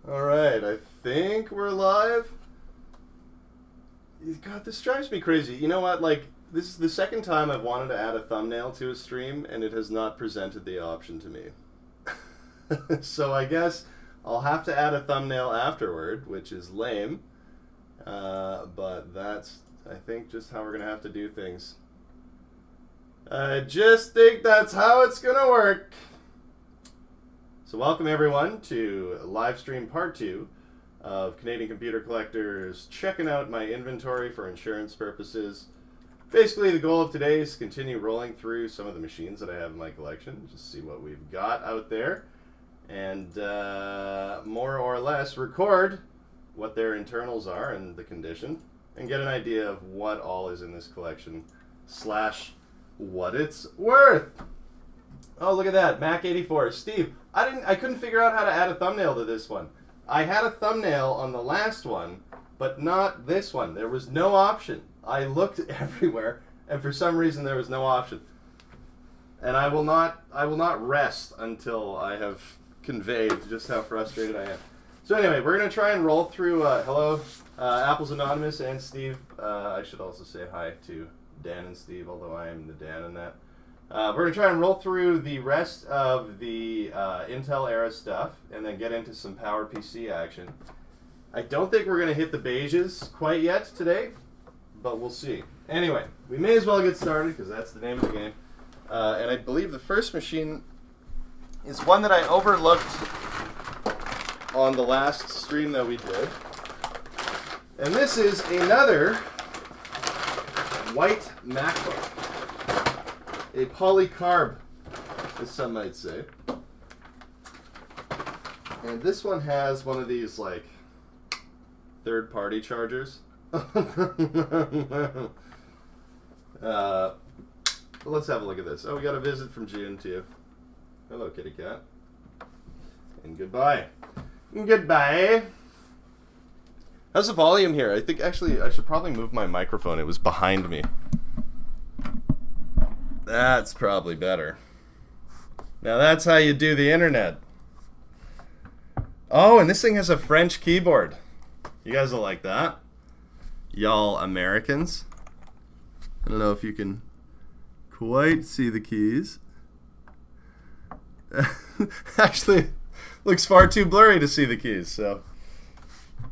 Alright, I think we're live. God, this drives me crazy. You know what? Like, this is the second time I've wanted to add a thumbnail to a stream, and it has not presented the option to me. So I guess I'll have to add a thumbnail afterward, which is lame. But that's, I think, just how we're going to have to do things. I just think that's how it's going to work. So welcome everyone to live stream part 2 of Canadian Computer Collectors checking out my inventory for insurance purposes. Basically the goal of today is to continue rolling through some of the machines that I have in my collection, just see what we've got out there, and more or less record what their internals are and the condition, and get an idea of what all is in this collection, slash what it's worth. Oh, look at that, Mac 84. Steve, I couldn't figure out how to add a thumbnail to this one. I had a thumbnail on the last one, but not this one. There was no option. I looked everywhere, and for some reason there was no option. And I will not rest until I have conveyed just how frustrated I am. So anyway, we're going to try and roll through, hello, Apple's Anonymous and Steve. I should also say hi to Dan and Steve, although I am the Dan in that. We're going to try and roll through the rest of the Intel era stuff and then get into some PowerPC action. I don't think we're going to hit the beiges quite yet today, but we'll see. Anyway, we may as well get started because that's the name of the game. And I believe the first machine is one that I overlooked on the last stream that we did. And this is another white MacBook. A polycarb, as some might say. And this one has one of these, like, third-party chargers. Let's have a look at this. Oh, we got a visit from June, too. Hello, kitty cat. And goodbye. Goodbye. How's the volume here? I think, actually, I should probably move my microphone. It was behind me. That's probably better. Now that's how you do the internet. Oh, and this thing has a French keyboard. You guys will like that. Y'all Americans. I don't know if you can quite see the keys. Actually, looks far too blurry to see the keys, so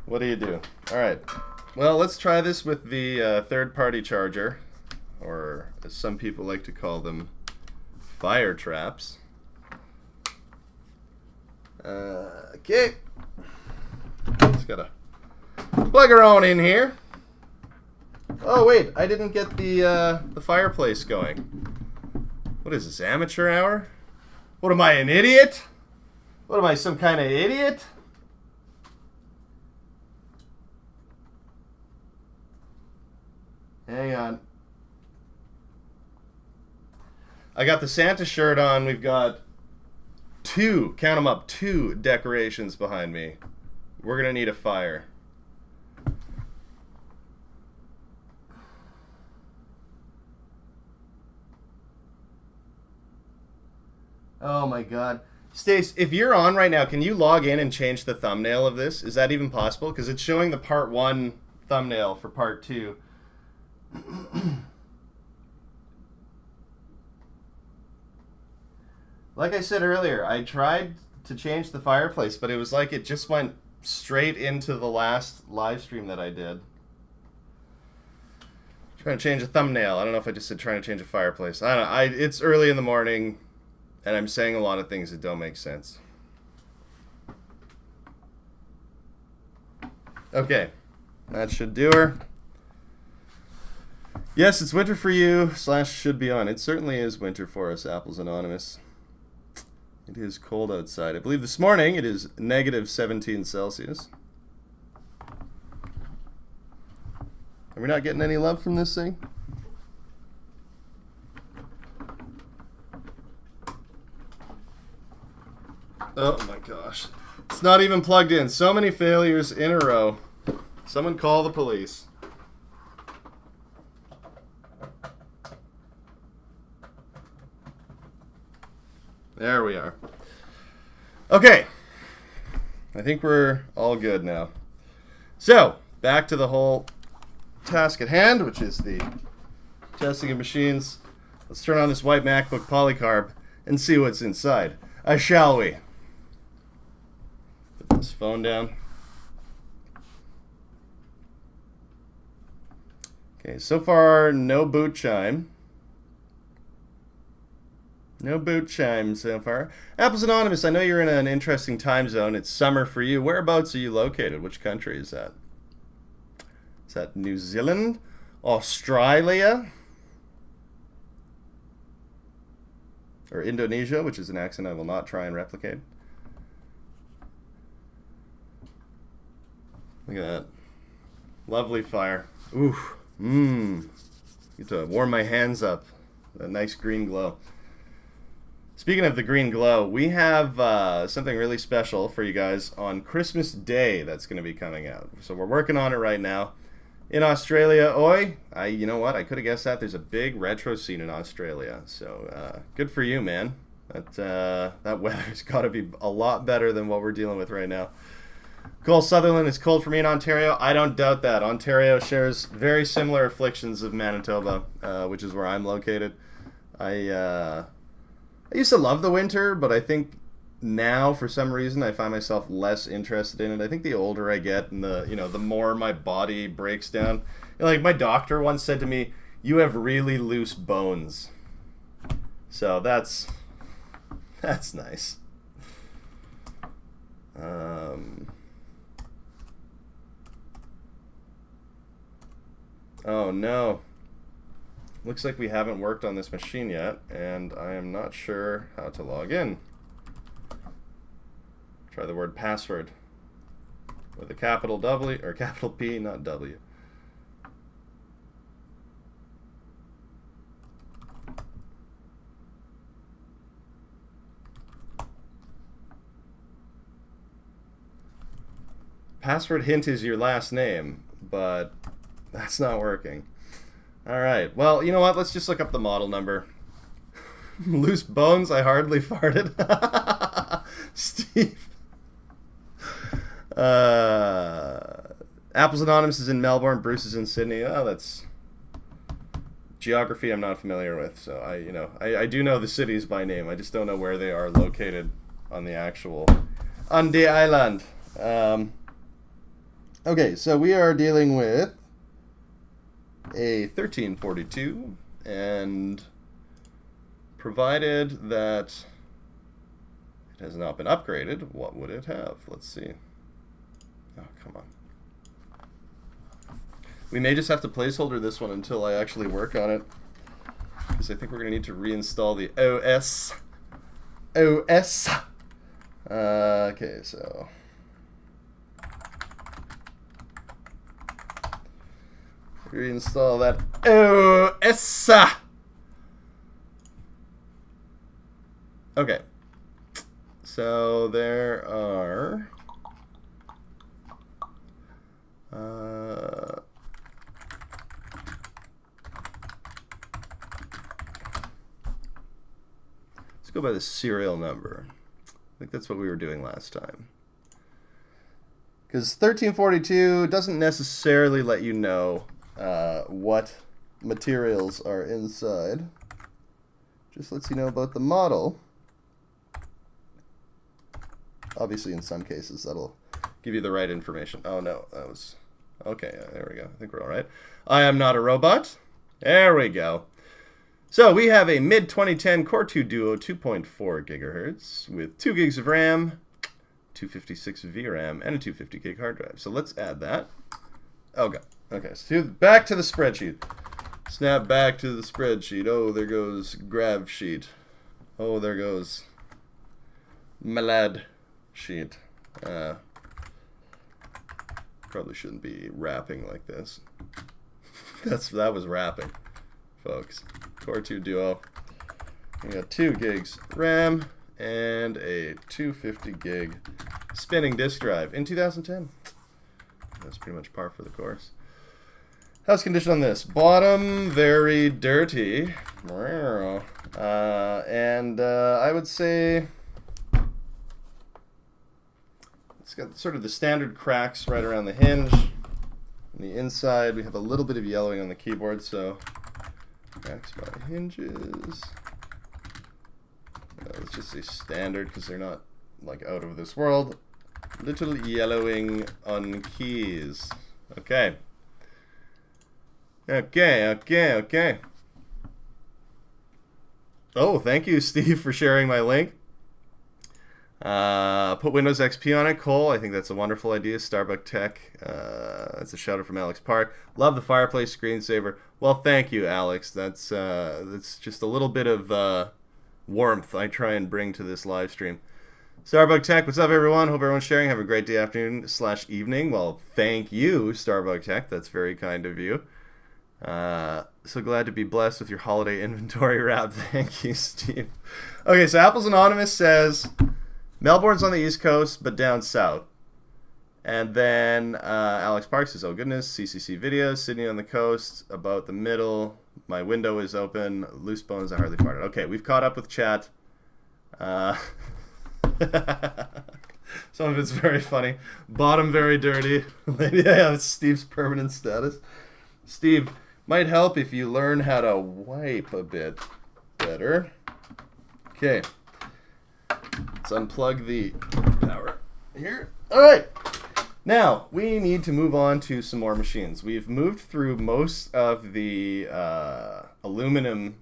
what do? All right. Well, let's try this with the third-party charger, or as some people like to call them, fire traps. Okay. Just gotta plug her on in here. Oh wait, I didn't get the fireplace going. What is this, amateur hour? What am I, an idiot? What am I, some kind of idiot? Hang on. I got the Santa shirt on. We've got two, count them up, 2 decorations behind me. We're going to need a fire. Oh my god. Stace, if you're on right now, can you log in and change the thumbnail of this? Is that even possible? Because it's showing the part 1 thumbnail for part 2. Like I said earlier, I tried to change the fireplace, but it was like it just went straight into the last live stream that I did. Trying to change a thumbnail. I don't know if I just said trying to change a fireplace. I don't know. It's early in the morning, and I'm saying a lot of things that don't make sense. Okay, that should do her. Yes, it's winter for you, / should be on. It certainly is winter for us, Apple's Anonymous. It is cold outside. I believe this morning it is negative 17 Celsius. Are we not getting any love from this thing? Oh my gosh. It's not even plugged in. So many failures in a row. Someone call the police. There we are. Okay. I think we're all good now. So, back to the whole task at hand, which is the testing of machines. Let's turn on this white MacBook Polycarb and see what's inside. Shall we? Put this phone down. Okay, so far, no boot chime. No boot chime so far. Apple's Anonymous, I know you're in an interesting time zone. It's summer for you. Whereabouts are you located? Which country is that? Is that New Zealand? Australia? Or Indonesia, which is an accent I will not try and replicate. Look at that. Lovely fire. Ooh. Get to warm my hands up. A nice green glow. Speaking of the green glow, we have something really special for you guys on Christmas Day that's going to be coming out. So we're working on it right now. In Australia, you know what? I could have guessed that. There's a big retro scene in Australia. So good for you, man. That weather's got to be a lot better than what we're dealing with right now. Cole Sutherland, it's cold for me in Ontario. I don't doubt that. Ontario shares very similar afflictions of Manitoba, which is where I'm located. I used to love the winter, but I think now, for some reason, I find myself less interested in it. I think the older I get and the more my body breaks down. Like my doctor once said to me, "You have really loose bones." So that's nice. Oh no. Looks like we haven't worked on this machine yet, and I am not sure how to log in. Try the word password with a capital W, or capital P, not W. Password hint is your last name, but that's not working. All right. Well, you know what? Let's just look up the model number. Loose bones? I hardly farted. Steve. Apple's Anonymous is in Melbourne. Bruce is in Sydney. Oh, that's geography I'm not familiar with. So I do know the cities by name. I just don't know where they are located on the island. Okay, so we are dealing with a 1342, and provided that it has not been upgraded, what would it have? Let's see. Oh, come on. We may just have to placeholder this one until I actually work on it, because I think we're going to need to reinstall the OS. Okay, so reinstall that OS. Okay. So there are let's go by the serial number. I think that's what we were doing last time. Because 1342 doesn't necessarily let you know what materials are inside. Just lets you know about the model. Obviously, in some cases, that'll give you the right information. Oh, no, that was... Okay, there we go. I think we're all right. I am not a robot. There we go. So we have a mid-2010 Core 2 Duo 2.4 gigahertz with 2 gigs of RAM, 256 VRAM, and a 250 gig hard drive. So let's add that. Oh, God. Okay, so back to the spreadsheet. Snap back to the spreadsheet. Oh, there goes grav sheet. Oh, there goes malad sheet. Probably shouldn't be rapping like this. That was rapping, folks. Core 2 Duo. We got 2 gigs RAM and a 250 gig spinning disk drive in 2010. That's pretty much par for the course. House condition on this. Bottom, very dirty. And I would say It's got sort of the standard cracks right around the hinge. On the inside, we have a little bit of yellowing on the keyboard, so cracks by hinges. Let's just say standard because they're not like out of this world. Little yellowing on keys. Okay. Okay. Oh, thank you, Steve, for sharing my link. Put Windows XP on it, Cole. I think that's a wonderful idea. Starbuck Tech. That's a shout out from Alex Park. Love the fireplace screensaver. Well, thank you, Alex. That's just a little bit of warmth I try and bring to this live stream. Starbuck Tech, what's up, everyone? Hope everyone's sharing. Have a great day, afternoon / evening. Well, thank you, Starbuck Tech. That's very kind of you. So glad to be blessed with your holiday inventory wrap. Thank you, Steve. Okay, so Apple's Anonymous says Melbourne's on the East Coast, but down south. And then Alex Park says, oh goodness, CCC videos, Sydney on the coast, about the middle. My window is open, loose bones, I hardly farted. Okay, we've caught up with chat. Some of it's very funny. Bottom very dirty. Yeah, it's Steve's permanent status. Steve, might help if you learn how to wipe a bit better. Okay. Let's unplug the power here. All right. Now, we need to move on to some more machines. We've moved through most of the aluminum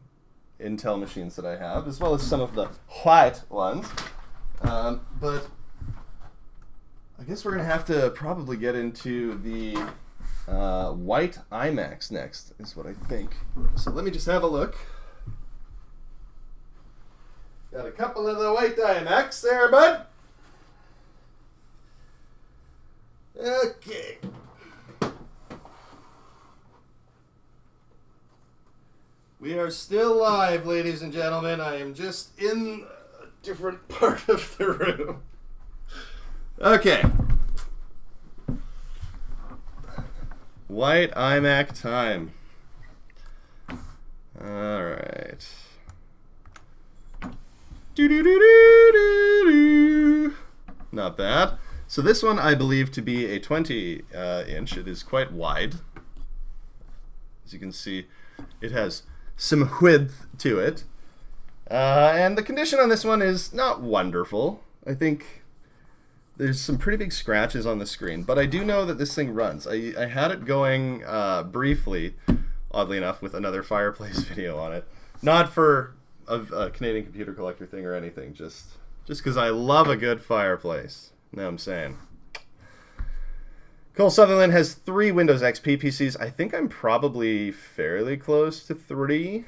Intel machines that I have, as well as some of the white ones. But I guess we're going to have to probably get into the white Imax next, is what I think. So let me just have a look. Got a couple of the white Imax there, bud. Okay. We are still live, ladies and gentlemen. I am just in a different part of the room. Okay. White iMac time. All right. Not bad. So this one I believe to be a 20 inch. It is quite wide. As you can see, it has some width to it. And the condition on this one is not wonderful. I think there's some pretty big scratches on the screen, but I do know that this thing runs. I had it going briefly, oddly enough, with another fireplace video on it. Not for a Canadian computer collector thing or anything, just because I love a good fireplace. You know what I'm saying? Cole Sutherland has 3 Windows XP PCs. I think I'm probably fairly close to 3.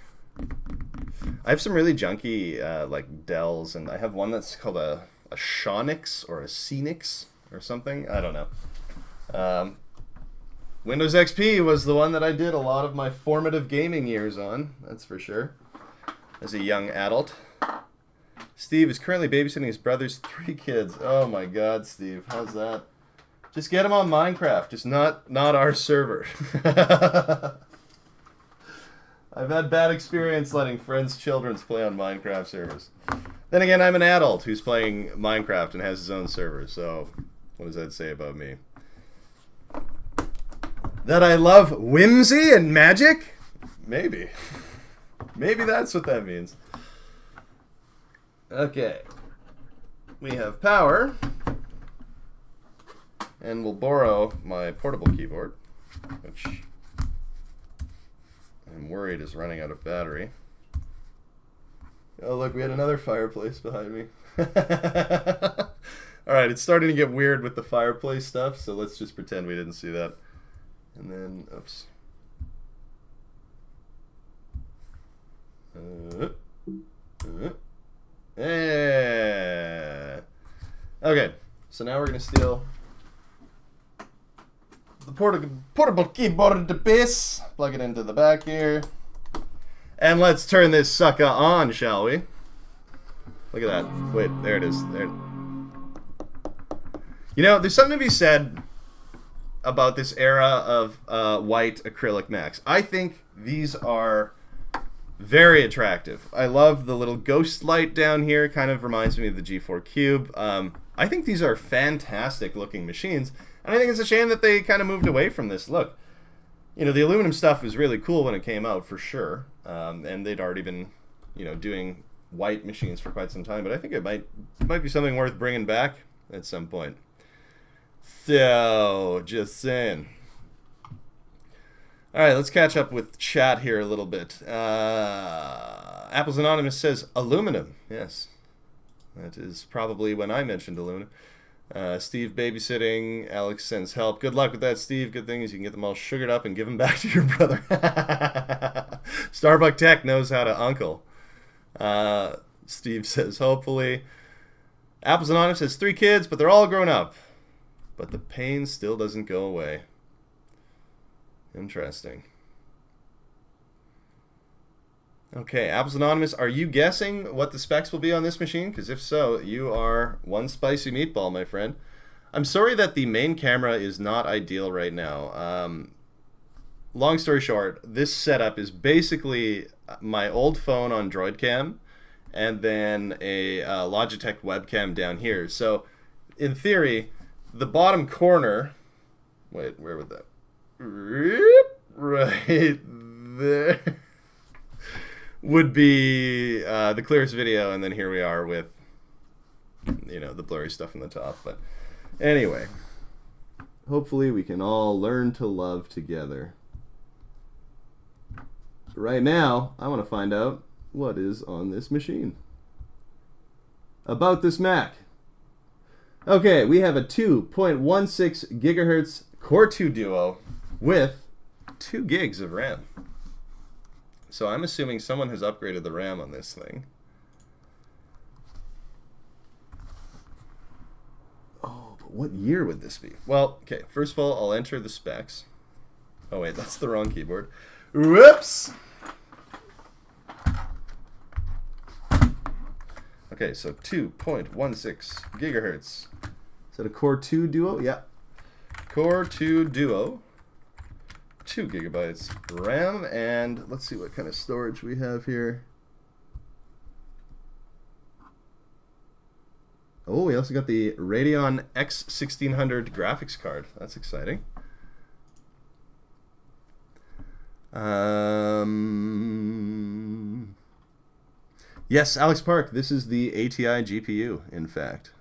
I have some really junky like Dells, and I have one that's called a Shonix or a Scenics or something. I don't know. Windows XP was the one that I did a lot of my formative gaming years on, that's for sure, as a young adult. Steve is currently babysitting his brother's 3 kids. Oh my god, Steve, how's that? Just get him on Minecraft, just not our server. I've had bad experience letting friends' children play on Minecraft servers. Then again, I'm an adult who's playing Minecraft and has his own server, so what does that say about me? That I love whimsy and magic? Maybe. Maybe that's what that means. Okay. We have power. And we'll borrow my portable keyboard, which I'm worried is running out of battery. Oh, look, we had another fireplace behind me. Alright, it's starting to get weird with the fireplace stuff, so let's just pretend we didn't see that. And then, oops. Yeah. Okay, so now we're going to steal the portable keyboard to base. Plug it into the back here. And let's turn this sucker on, shall we? Look at that. Wait, there it is. There. You know, there's something to be said about this era of white acrylic Macs. I think these are very attractive. I love the little ghost light down here. Kind of reminds me of the G4 Cube. I think these are fantastic looking machines, and I think it's a shame that they kind of moved away from this look. You know, the aluminum stuff was really cool when it came out, for sure, and they'd already been, you know, doing white machines for quite some time, but I think it might be something worth bringing back at some point. So, just saying. All right, let's catch up with chat here a little bit. Apples Anonymous says aluminum. Yes, that is probably when I mentioned aluminum. Steve babysitting. Alex sends help. Good luck with that, Steve. Good thing is you can get them all sugared up and give them back to your brother. Starbuck Tech knows how to uncle. Steve says hopefully. Apples Anonymous says 3 kids, but they're all grown up. But the pain still doesn't go away. Interesting. Okay, Apples Anonymous, are you guessing what the specs will be on this machine? Because if so, you are one spicy meatball, my friend. I'm sorry that the main camera is not ideal right now. Long story short, this setup is basically my old phone on DroidCam and then a Logitech webcam down here. So, in theory, the bottom corner... Wait, where would that... Right there would be the clearest video, and then here we are with, you know, the blurry stuff in the top. But anyway, hopefully we can all learn to love together. Right now, I want to find out what is on this machine. About this Mac. Okay, we have a 2.16 gigahertz Core 2 Duo with 2 gigs of RAM. So I'm assuming someone has upgraded the RAM on this thing. Oh, but what year would this be? Well, okay, first of all, I'll enter the specs. Oh wait, that's the wrong keyboard. Whoops! Okay, so 2.16 gigahertz. Is that a Core 2 Duo? Yeah. Core 2 Duo. 2 gigabytes RAM, and let's see what kind of storage we have here. Oh, we also got the Radeon X1600 graphics card. That's exciting. Yes, Alex Park, this is the ATI GPU, in fact.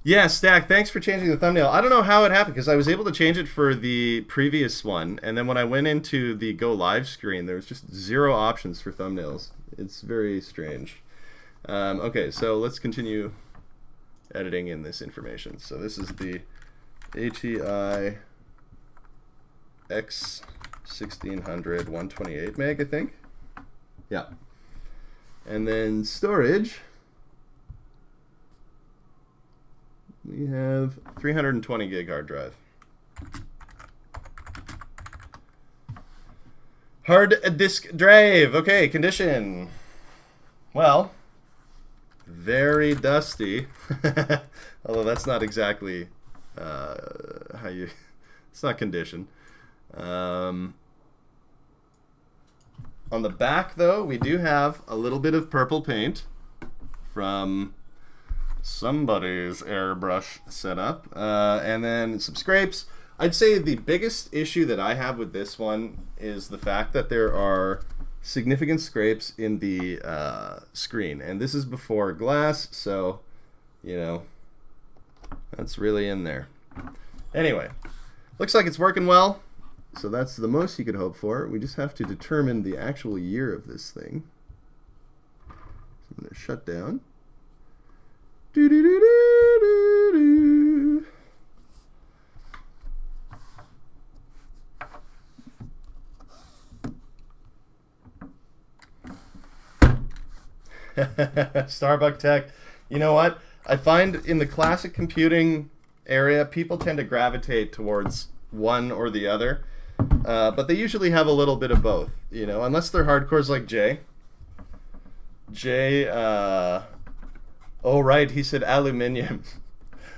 Yeah, Stack, thanks for changing the thumbnail. I don't know how it happened, because I was able to change it for the previous one, and then when I went into the Go Live screen, there was just 0 options for thumbnails. It's very strange. Okay, so let's continue editing in this information. So this is the ATI X1600 128 meg, I think. Yeah. And then storage... we have 320 gig hard drive. Hard disk drive. Okay, condition. Well, very dusty. Although that's not exactly how you... It's not condition. On the back, though, we do have a little bit of purple paint from... somebody's airbrush setup, and then some scrapes. I'd say the biggest issue that I have with this one is the fact that there are significant scrapes in the screen, and this is before glass, so you know that's really in there. Anyway, looks like it's working well, so that's the most you could hope for. We just have to determine the actual year of this thing. So I'm going to shut down. Starbuck Tech. You know what? I find in the classic computing area, people tend to gravitate towards one or the other, but they usually have a little bit of both. You know, unless they're hardcores like Jay. Oh, right, he said aluminium.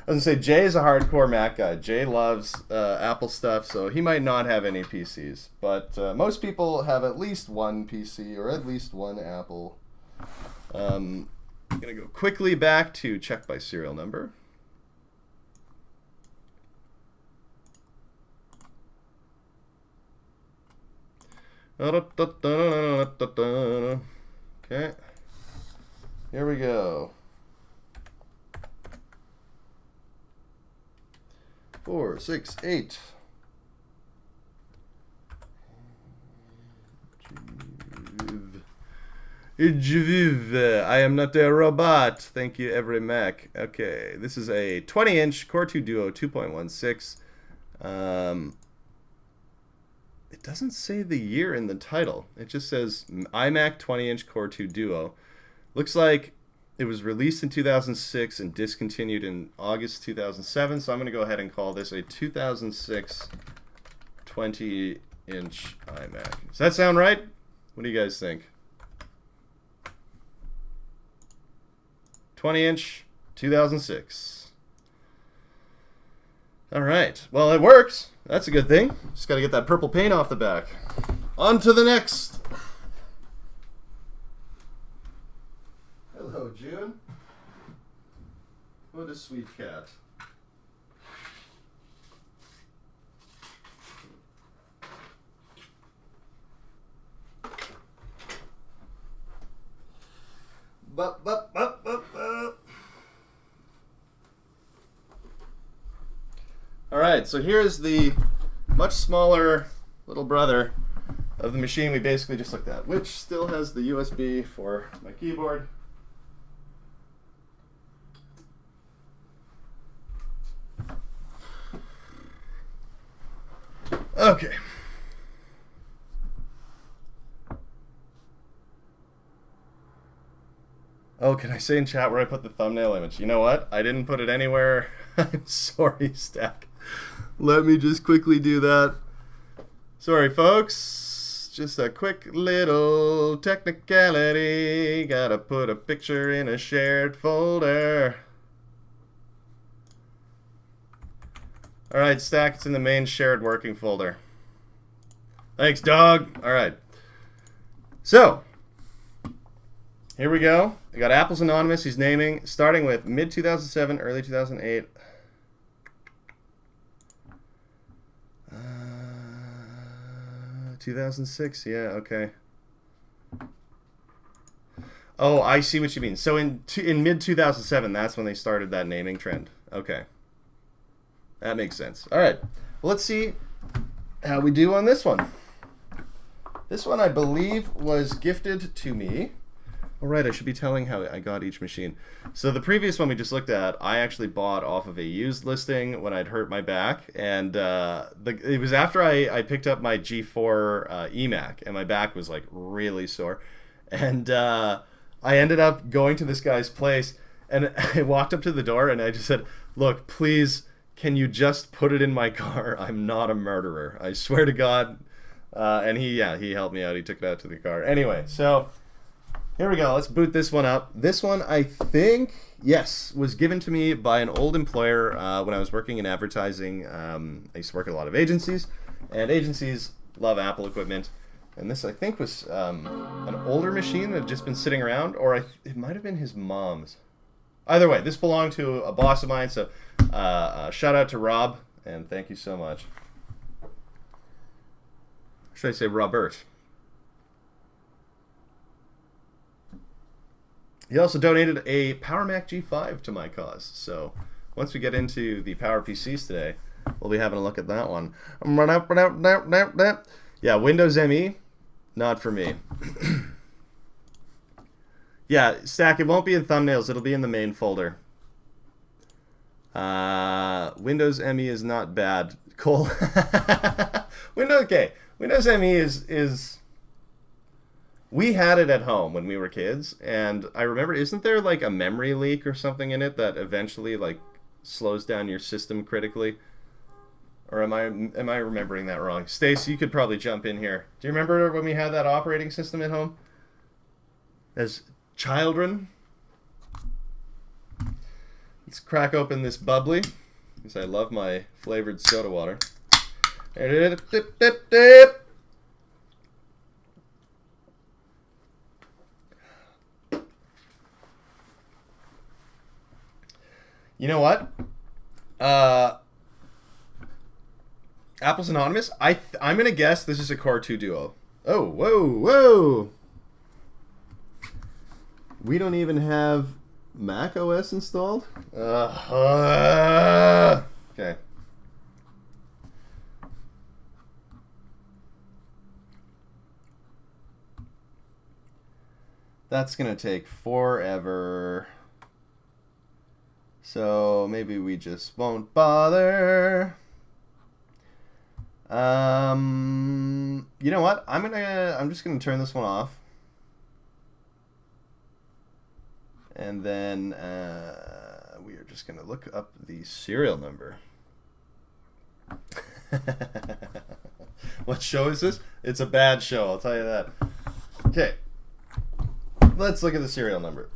I was going to say, Jay is a hardcore Mac guy. Jay loves Apple stuff, so he might not have any PCs. But most people have at least one PC or at least one Apple I'm going to go quickly back to check by serial number. Okay. Here we go. 4, 6, 8. I am not a robot. Thank you, every Mac. Okay, this is a 20-inch Core 2 Duo 2.16. It doesn't say the year in the title. It just says iMac 20-inch Core 2 Duo. Looks like it was released in 2006 and discontinued in August 2007. So I'm going to go ahead and call this a 2006 20-inch iMac. Does that sound right? What do you guys think? 20-inch, 2006. All right. Well, it works. That's a good thing. Just got to get that purple paint off the back. On to the next. Hello, June. What a sweet cat. Bup, bup, bup, bup, bup. All right, so here's the much smaller little brother of the machine we basically just looked at, which still has the USB for my keyboard. Okay. Oh, can I say in chat where I put the thumbnail image? You know what? I didn't put it anywhere. I'm sorry, Stack. Let me just quickly do that. Sorry, folks. Just a quick little technicality. Gotta put a picture in a shared folder. Alright, Stack, it's in the main shared working folder. Thanks, dog. Alright. So, here we go. I got Apple's Anonymous. He's naming, starting with mid-2007, early 2008. 2006, yeah, okay. Oh, I see what you mean. So in mid-2007, that's when they started that naming trend. Okay. That makes sense. All right. Well, let's see how we do on this one. This one, I believe, was gifted to me. All right, I should be telling how I got each machine. So the previous one we just looked at, I actually bought off of a used listing when I'd hurt my back. And it was after I picked up my G4 Emac, and my back was like really sore. And I ended up going to this guy's place, and I walked up to the door, and I just said, look, please, can you just put it in my car? I'm not a murderer. I swear to God. And he helped me out. He took it out to the car. Anyway, so here we go. Let's boot this one up. This one, I think, yes, was given to me by an old employer when I was working in advertising. I used to work at a lot of agencies, and agencies love Apple equipment. And this, I think, was an older machine that had just been sitting around, or it might have been his mom's. Either way, this belonged to a boss of mine, so shout out to Rob, and thank you so much. Or should I say Robert? He also donated a Power Mac G5 to my cause. So once we get into the Power PCs today, we'll be having a look at that one. Yeah, Windows ME, not for me. Yeah, Stack, it won't be in thumbnails. It'll be in the main folder. Windows ME is not bad. Cole. Windows ME is... We had it at home when we were kids, and I remember, isn't there like a memory leak or something in it that eventually like slows down your system critically? Or am I remembering that wrong? Stace, you could probably jump in here. Do you remember when we had that operating system at home? As children? Let's crack open this bubbly, because I love my flavored soda water. You know what? Apple's Anonymous. I'm gonna guess this is a Core 2 Duo. Oh, whoa. We don't even have Mac OS installed? Okay. That's gonna take forever. So maybe we just won't bother. You know what? I'm just gonna turn this one off. And then we are just gonna look up the serial number. What show is this? It's a bad show, I'll tell you that. Okay. Let's look at the serial number.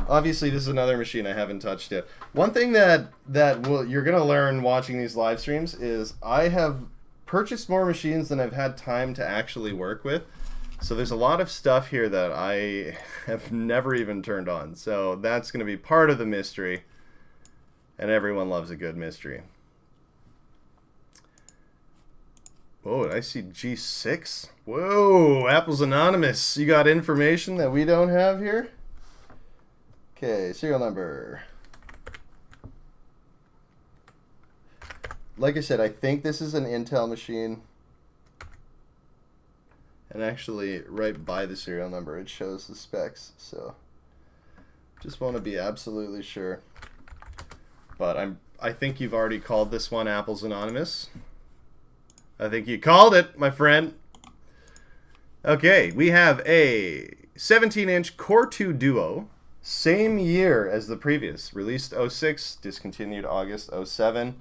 Obviously, this is another machine I haven't touched yet. One thing that you're going to learn watching these live streams is I have purchased more machines than I've had time to actually work with. So there's a lot of stuff here that I have never even turned on. So that's going to be part of the mystery. And everyone loves a good mystery. Oh, I see G6. Whoa, Apple's Anonymous. You got information that we don't have here? Okay, serial number. Like I said, I think this is an Intel machine. And actually, right by the serial number, it shows the specs. So, just want to be absolutely sure. But I think you've already called this one Apple's Anonymous. I think you called it, my friend. Okay, we have a 17-inch Core 2 Duo. Same year as the previous. Released 06, discontinued August 07.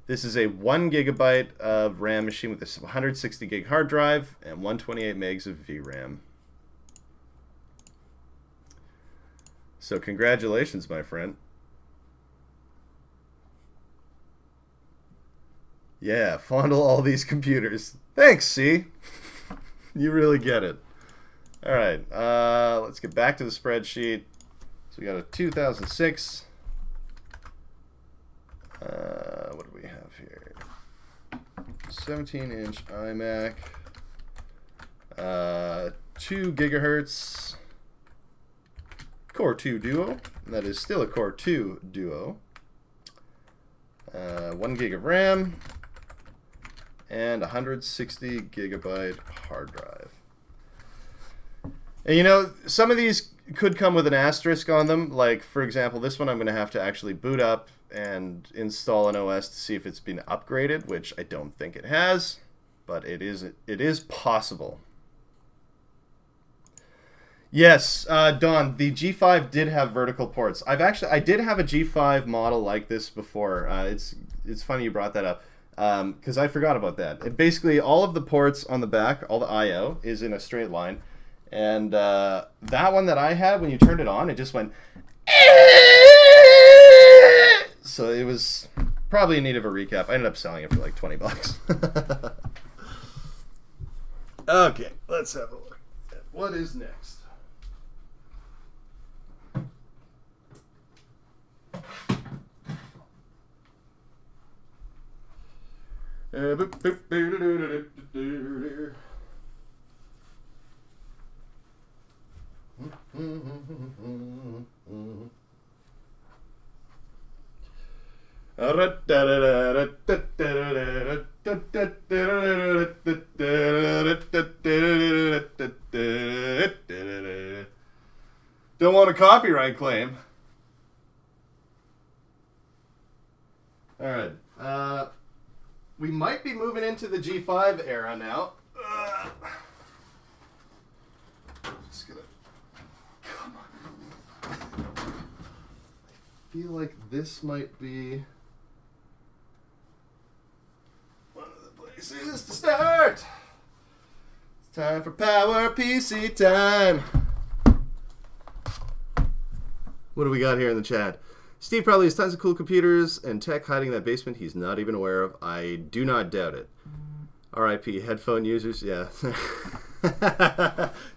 This is a 1 gigabyte of RAM machine with a 160 gig hard drive and 128 megs of VRAM. So congratulations, my friend. Yeah, fondle all these computers. Thanks, C. You really get it. All right, let's get back to the spreadsheet. So we got a 2006. What do we have here? 17-inch Imac. 2 gigahertz. Core 2 Duo. That is still a Core 2 Duo. 1 gig of RAM. And 160 gigabyte hard drive. And you know, some of these could come with an asterisk on them. Like, for example, this one I'm going to have to actually boot up and install an OS to see if it's been upgraded, which I don't think it has, but it is possible. Yes, Don, the G5 did have vertical ports. I did have a G5 model like this before. It's funny you brought that up. Because I forgot about that. Basically, all of the ports on the back, all the I/O, is in a straight line. And that one that I had, when you turned it on, it just went... So it was probably in need of a recap. I ended up selling it for like $20. Okay, let's have a look at what is next. Don't want a copyright claim. All right. We might be moving into the G5 era now. Just gonna... Come on. I feel like this might be one of the places to start. It's time for Power PC time. What do we got here in the chat? Steve probably has tons of cool computers and tech hiding in that basement he's not even aware of. I do not doubt it. R.I.P. headphone users. Yeah.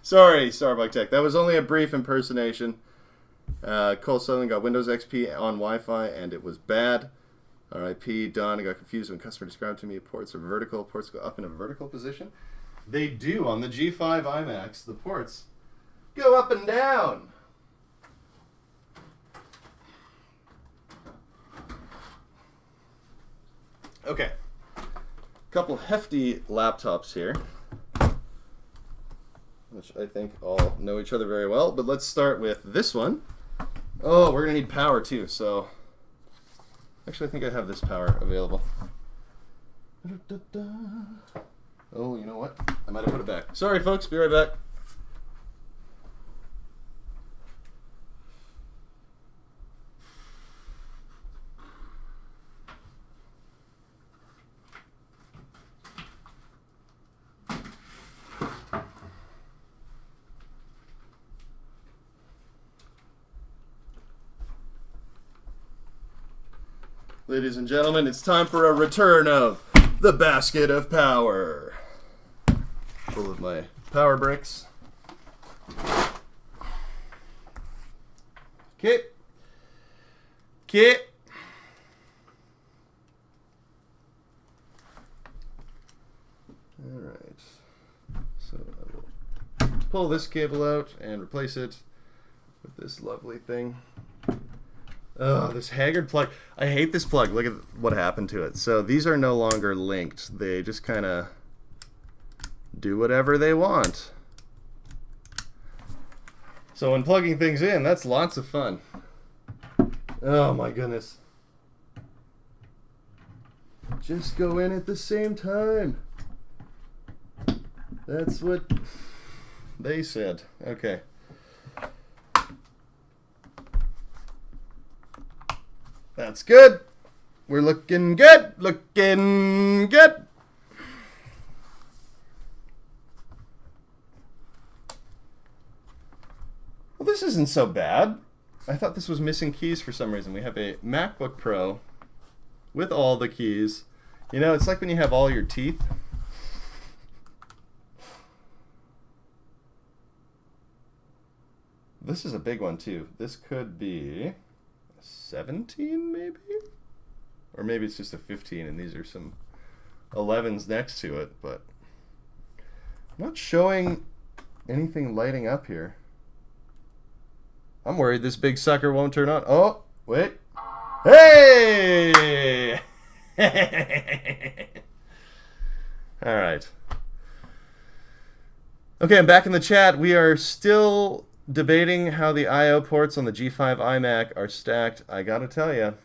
Sorry, Starbuck Tech. That was only a brief impersonation. Cole Sutherland got Windows XP on Wi-Fi, and it was bad. R.I.P. Don, I got confused when customer described to me ports are vertical. Ports go up in a vertical position. They do on the G5 Imax. The ports go up and down. Okay. Couple hefty laptops here, which I think all know each other very well. But let's start with this one. Oh, we're going to need power too, so... Actually, I think I have this power available. Oh, you know what? I might have put it back. Sorry, folks. Be right back. Ladies and gentlemen, it's time for a return of the basket of power. Full of my power bricks. Okay. Okay. Alright. So I will pull this cable out and replace it with this lovely thing. Oh, this Haggard plug. I hate this plug. Look at what happened to it. So these are no longer linked. They just kind of do whatever they want. So when plugging things in, that's lots of fun. Oh my goodness. Just go in at the same time. That's what they said. Okay. That's good. We're looking good. Looking good. Well, this isn't so bad. I thought this was missing keys for some reason. We have a MacBook Pro with all the keys. You know, it's like when you have all your teeth. This is a big one, too. This could be 17 maybe, or maybe it's just a 15 and these are some 11s next to it, but I'm not showing anything lighting up here. I'm worried this big sucker won't turn on. Oh wait, hey. All right, okay, I'm back in the chat. We are still debating how the I/O ports on the G5 iMac are stacked. I gotta tell you,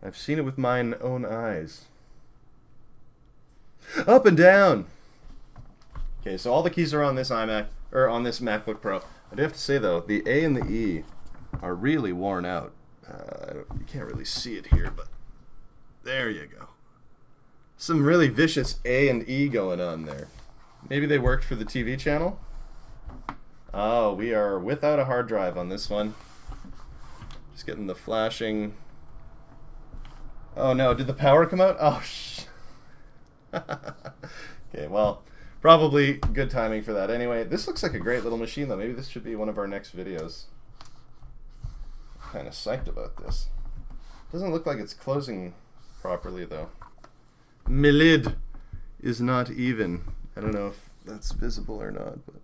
I've seen it with mine own eyes. Up and down. Okay, so all the keys are on this iMac, or on this MacBook Pro. I do have to say though, the A and the E are really worn out. You can't really see it here, but there you go. Some really vicious A and E going on there. Maybe they worked for the TV channel? Oh, we are without a hard drive on this one. Just getting the flashing. Oh no, did the power come out? Oh, okay, well, probably good timing for that. Anyway, this looks like a great little machine though. Maybe this should be one of our next videos. I'm kind of psyched about this. Doesn't look like it's closing properly though. My lid is not even. I don't know if that's visible or not, but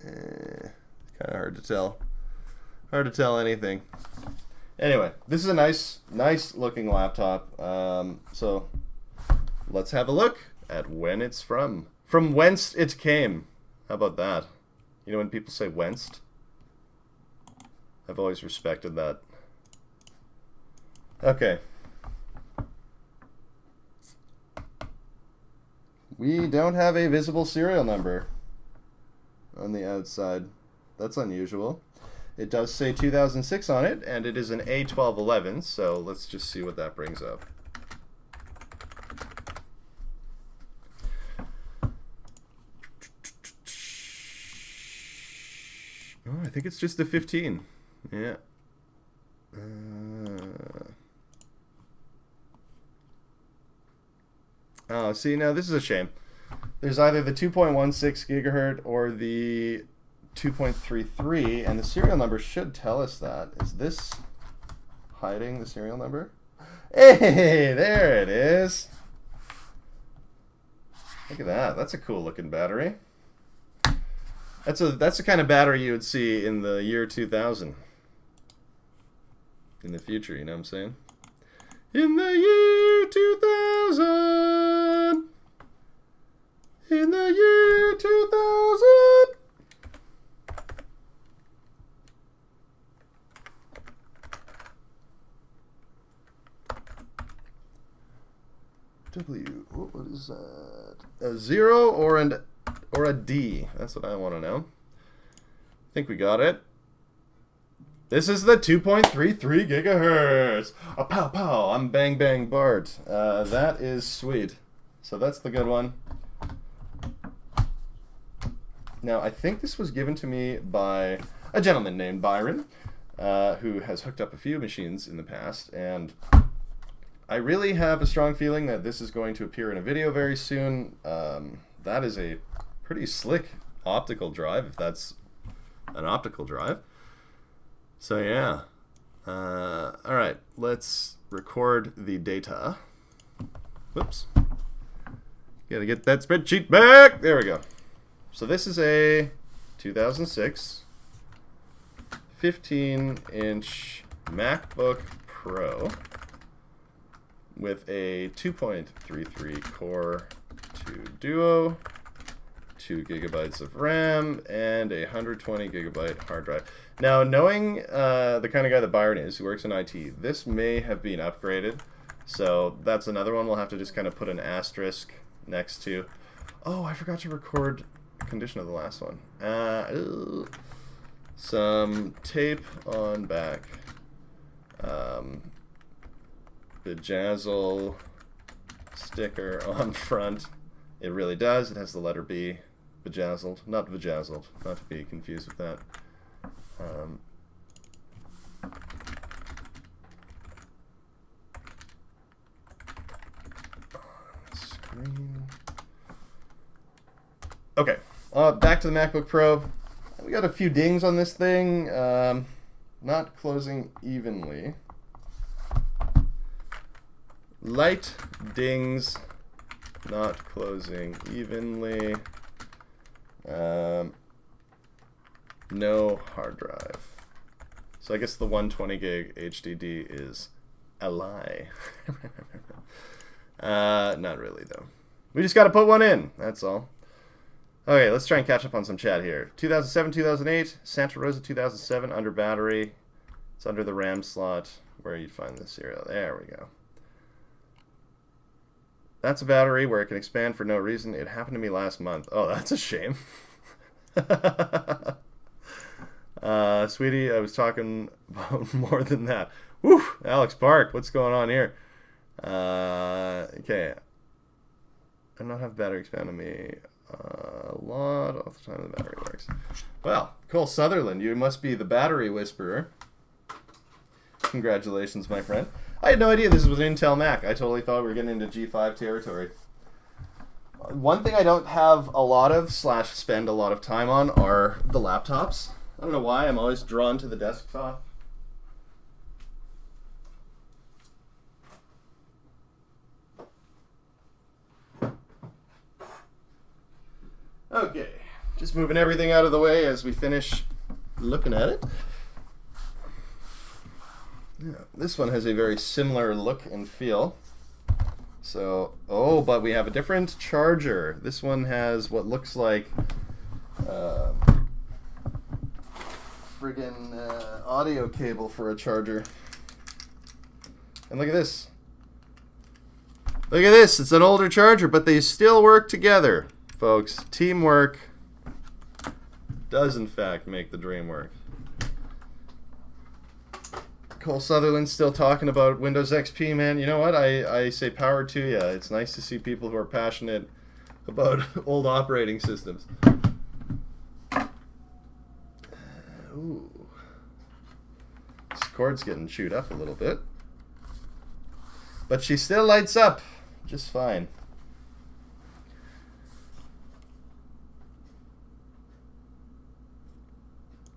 kind of hard to tell. Hard to tell anything. Anyway, this is a nice looking laptop. So let's have a look at when it's from whence it came. How about that? You know when people say whence? I've always respected that. Okay. We don't have a visible serial number on the outside. That's unusual. It does say 2006 on it, and it is an A1211, so let's just see what that brings up. Oh, I think it's just a 15. Yeah. Oh, see, now this is a shame. There's either the 2.16 gigahertz or the 2.33, and the serial number should tell us that. Is this hiding the serial number? Hey, there it is. Look at that. That's a cool looking battery. That's the kind of battery you would see in the year 2000. In the future, you know what I'm saying? In the year 2000. In the year 2000. What is that? A 0 or a D? That's what I want to know. I think we got it. This is the 2.33 gigahertz. A pow pow. I'm Bang Bang Bart. That is sweet. So that's the good one. Now, I think this was given to me by a gentleman named Byron, who has hooked up a few machines in the past, and I really have a strong feeling that this is going to appear in a video very soon. That is a pretty slick optical drive, if that's an optical drive. So yeah. Alright, let's record the data. Whoops. Gotta get that spreadsheet back! There we go. So this is a 2006 15-inch MacBook Pro with a 2.33 Core 2 Duo, 2 gigabytes of RAM, and a 120 gigabyte hard drive. Now, knowing the kind of guy that Byron is, who works in IT, this may have been upgraded. So that's another one we'll have to just kind of put an asterisk next to. Oh, I forgot to record the condition of the last one. Some tape on back. Bejazzle sticker on front. It really does. It has the letter B. Bejazzled. Not bejazzled. Not to be confused with that. Screen. Okay. Back to the MacBook Pro. We got a few dings on this thing. Not closing evenly. Light dings, not closing evenly. No hard drive. So I guess the 120 gig HDD is a lie. Not really though. We just got to put one in. That's all. Okay, let's try and catch up on some chat here. 2007, 2008, Santa Rosa 2007 under battery. It's under the RAM slot. Where you'd find the serial. There we go. That's a battery where it can expand for no reason. It happened to me last month. Oh, that's a shame. Sweetie, I was talking about more than that. Woo! Alex Park, what's going on here? Okay. I not have battery expand on me a lot all the time the battery works. Well, Cole Sutherland, you must be the battery whisperer. Congratulations, my friend. I had no idea this was an Intel Mac. I totally thought we were getting into G5 territory. One thing I don't have a lot of / spend a lot of time on are the laptops. I don't know why, I'm always drawn to the desktop. Okay, just moving everything out of the way as we finish looking at it. Yeah, this one has a very similar look and feel. So, oh, but we have a different charger. This one has what looks like friggin' audio cable for a charger. And look at this. Look at this. It's an older charger, but they still work together, folks. Teamwork does, in fact, make the dream work. Cole Sutherland's still talking about Windows XP, man. You know what? I say power to you. It's nice to see people who are passionate about old operating systems. Ooh. This cord's getting chewed up a little bit. But she still lights up just fine.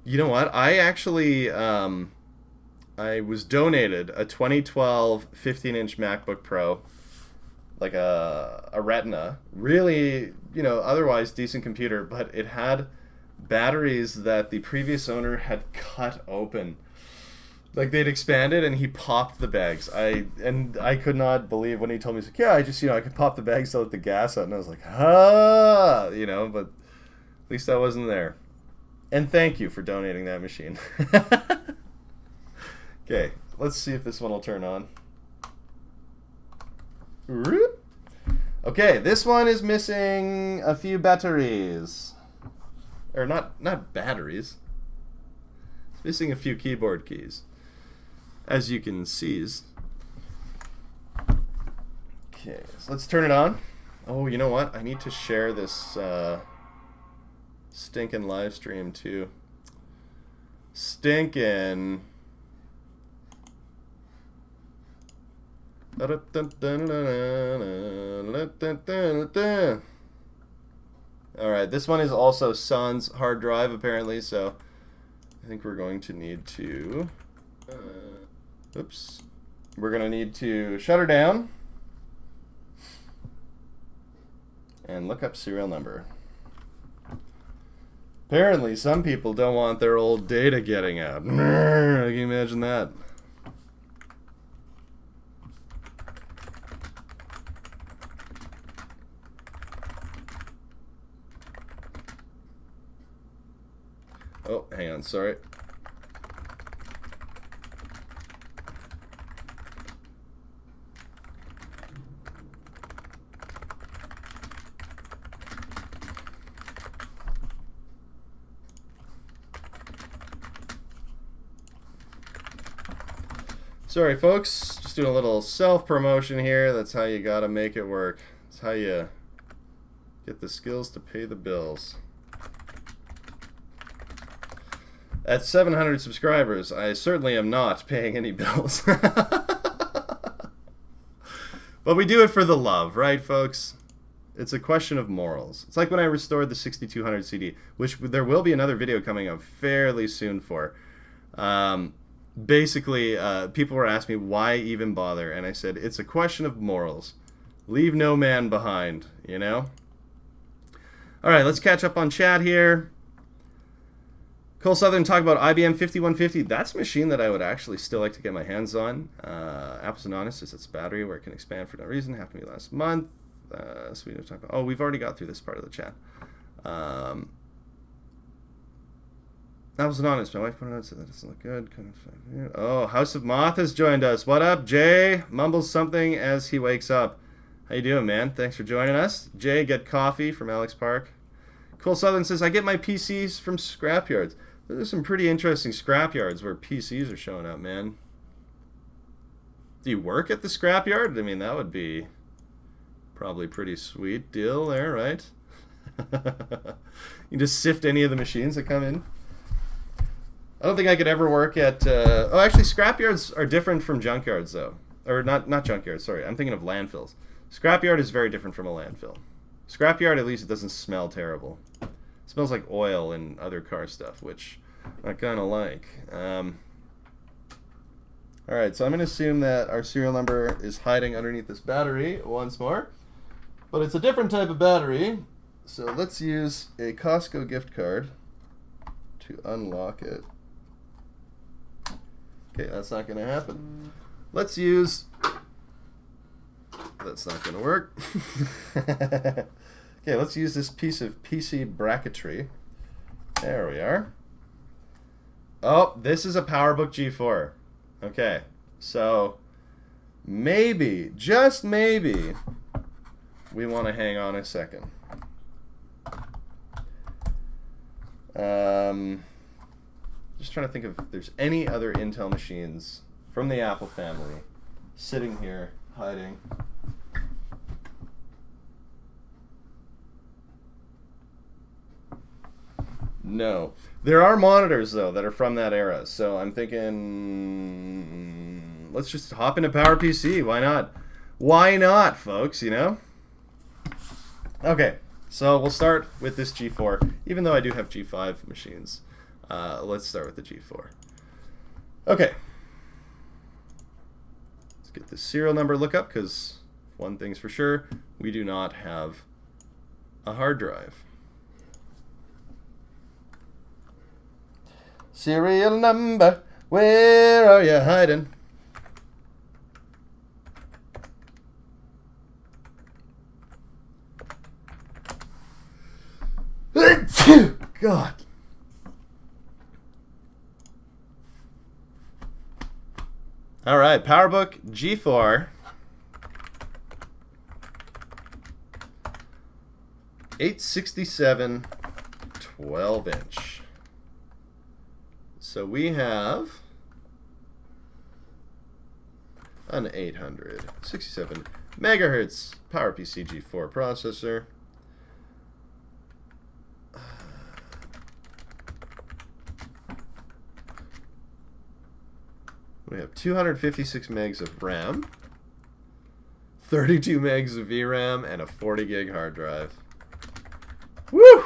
You know what? I actually I was donated a 2012 15-inch MacBook Pro, like a Retina, really, otherwise decent computer, but it had batteries that the previous owner had cut open. Like they'd expanded and he popped the bags. I could not believe when he told me, he's like, yeah, I just, I could pop the bags to let the gas out. And I was like, but at least I wasn't there. And thank you for donating that machine. Okay, let's see if this one will turn on. Okay, this one is missing a few batteries. Or not batteries. It's missing a few keyboard keys. As you can see. Okay, so let's turn it on. Oh, you know what? I need to share this stinking live stream too. Stinking. Alright, this one is also Son's hard drive apparently, so I think we're going to need to we're going to need to shut her down and look up serial number. Apparently some people don't want their old data getting out. Can you imagine that? Oh, hang on, sorry. Sorry, folks. Just doing a little self-promotion here. That's how you gotta make it work. That's how you get the skills to pay the bills. At 700 subscribers, I certainly am not paying any bills. But we do it for the love, right, folks? It's a question of morals. It's like when I restored the 6200 CD, which there will be another video coming up fairly soon for. Basically, people were asking me why even bother, and I said, it's a question of morals. Leave no man behind, you know? Alright, let's catch up on chat here. Cole Southern talk about IBM 5150. That's a machine that I would actually still like to get my hands on. Apples Anonymous is its battery where it can expand for no reason. Happened to me last month. So we talk about, oh, we've already got through this part of the chat. Apples Anonymous. My wife pointed out, said that doesn't look good. Oh, House of Moth has joined us. What up, Jay? Mumbles something as he wakes up. How you doing, man? Thanks for joining us. Jay, get coffee from Alex Park. Cole Southern says, I get my PCs from scrapyards. There's some pretty interesting scrapyards where PCs are showing up, man. Do you work at the scrapyard? I mean, that would be probably a pretty sweet deal there, right? You just sift any of the machines that come in. I don't think I could ever work at... oh, actually, scrapyards are different from junkyards, though. Or not junkyards, sorry. I'm thinking of landfills. Scrapyard is very different from a landfill. Scrapyard, at least, it doesn't smell terrible. It smells like oil and other car stuff, which I kind of like. Alright, so I'm going to assume that our serial number is hiding underneath this battery once more. But it's a different type of battery, so let's use a Costco gift card to unlock it. Okay, that's not going to happen. Let's use... That's not going to work. Okay, let's use this piece of PC bracketry. There we are. Oh, this is a PowerBook G4. Okay, so maybe, just maybe, we want to hang on a second. Just trying to think if there's any other Intel machines from the Apple family sitting here hiding. No. There are monitors, though, that are from that era. So I'm thinking, let's just hop into PowerPC. Why not? Why not, folks, you know? Okay, so we'll start with this G4, even though I do have G5 machines. Let's start with the G4. Okay. Let's get the serial number lookup, because one thing's for sure, we do not have a hard drive. Serial number, where are you hiding? God. All right, PowerBook G4. 867 12-inch. So we have an 867 megahertz PowerPC G4 processor. We have 256 megs of RAM, 32 megs of VRAM, and a 40 gig hard drive. Woo!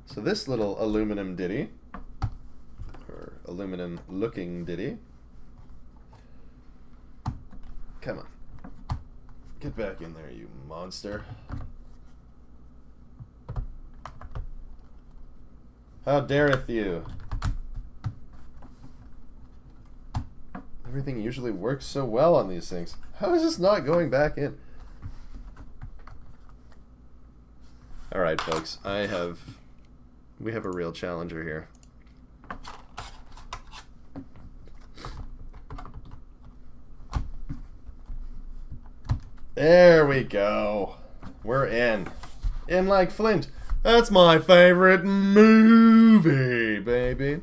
So this little aluminum ditty, or aluminum looking ditty, come on, get back in there, you monster. How dareth you? Everything usually works so well on these things. How is this not going back in? Alright, folks, we have a real challenger here. There we go. We're in. In like Flint. That's my favorite movie, baby.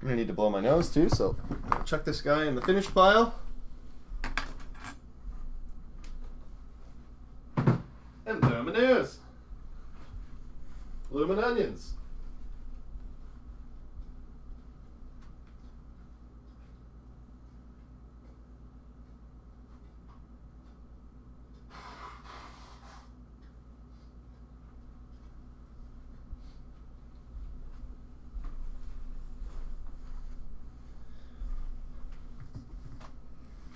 I'm going to need to blow my nose too, so I'll chuck this guy in the finished pile. And blow my nose. Bloomin' onions.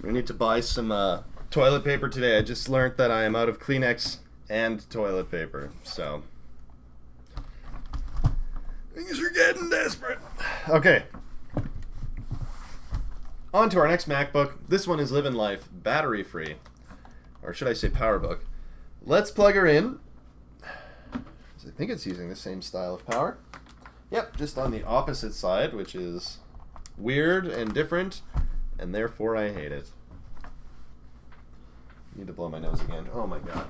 We need to buy some toilet paper today. I just learned that I am out of Kleenex and toilet paper, so things are getting desperate. Okay. On to our next MacBook. This one is living life battery free, or should I say PowerBook. Let's plug her in. I think it's using the same style of power. Yep, just on the opposite side, which is weird and different, and therefore I hate it. Need to blow my nose again. Oh my god.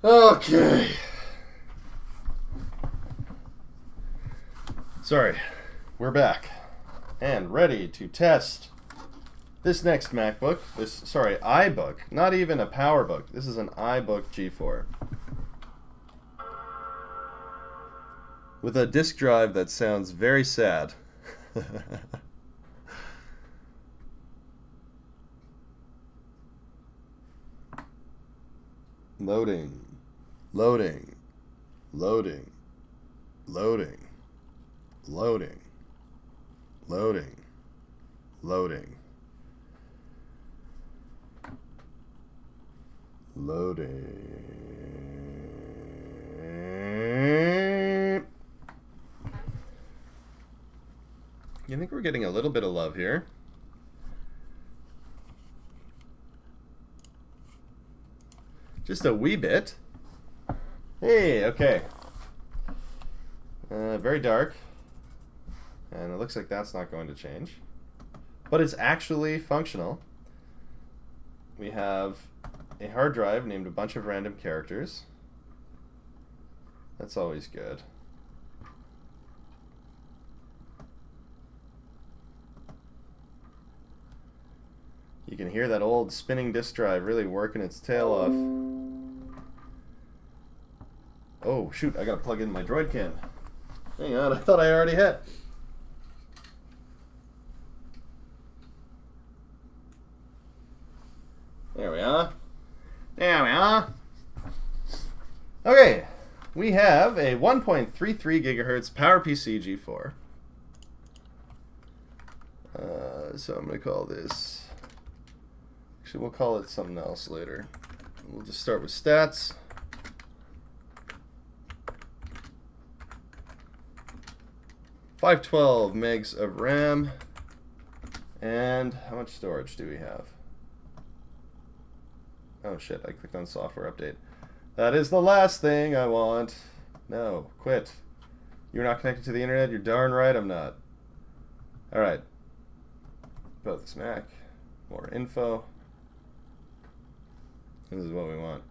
Okay. Sorry, we're back and ready to test this next MacBook. Ibook, not even a PowerBook. This is an Ibook G4 with a disk drive that sounds very sad. Loading. Loading. Loading. Loading. Loading. Loading. Loading. Loading. You think we're getting a little bit of love here? Just a wee bit. Hey, okay. Very dark. And it looks like that's not going to change. But it's actually functional. We have a hard drive named a bunch of random characters. That's always good. You can hear that old spinning disk drive really working its tail off. Oh, shoot, I gotta plug in my Droid cam. Hang on, I thought I already had. There we are. There we are. Okay, we have a 1.33 gigahertz PowerPC G4. So I'm going to call this... Actually, we'll call it something else later. We'll just start with stats. $512 megs of RAM. And how much storage do we have? Oh shit, I clicked on software update. That is the last thing I want. No, quit. You're not connected to the internet? You're darn right I'm not. Alright. About this Mac. More info. This is what we want.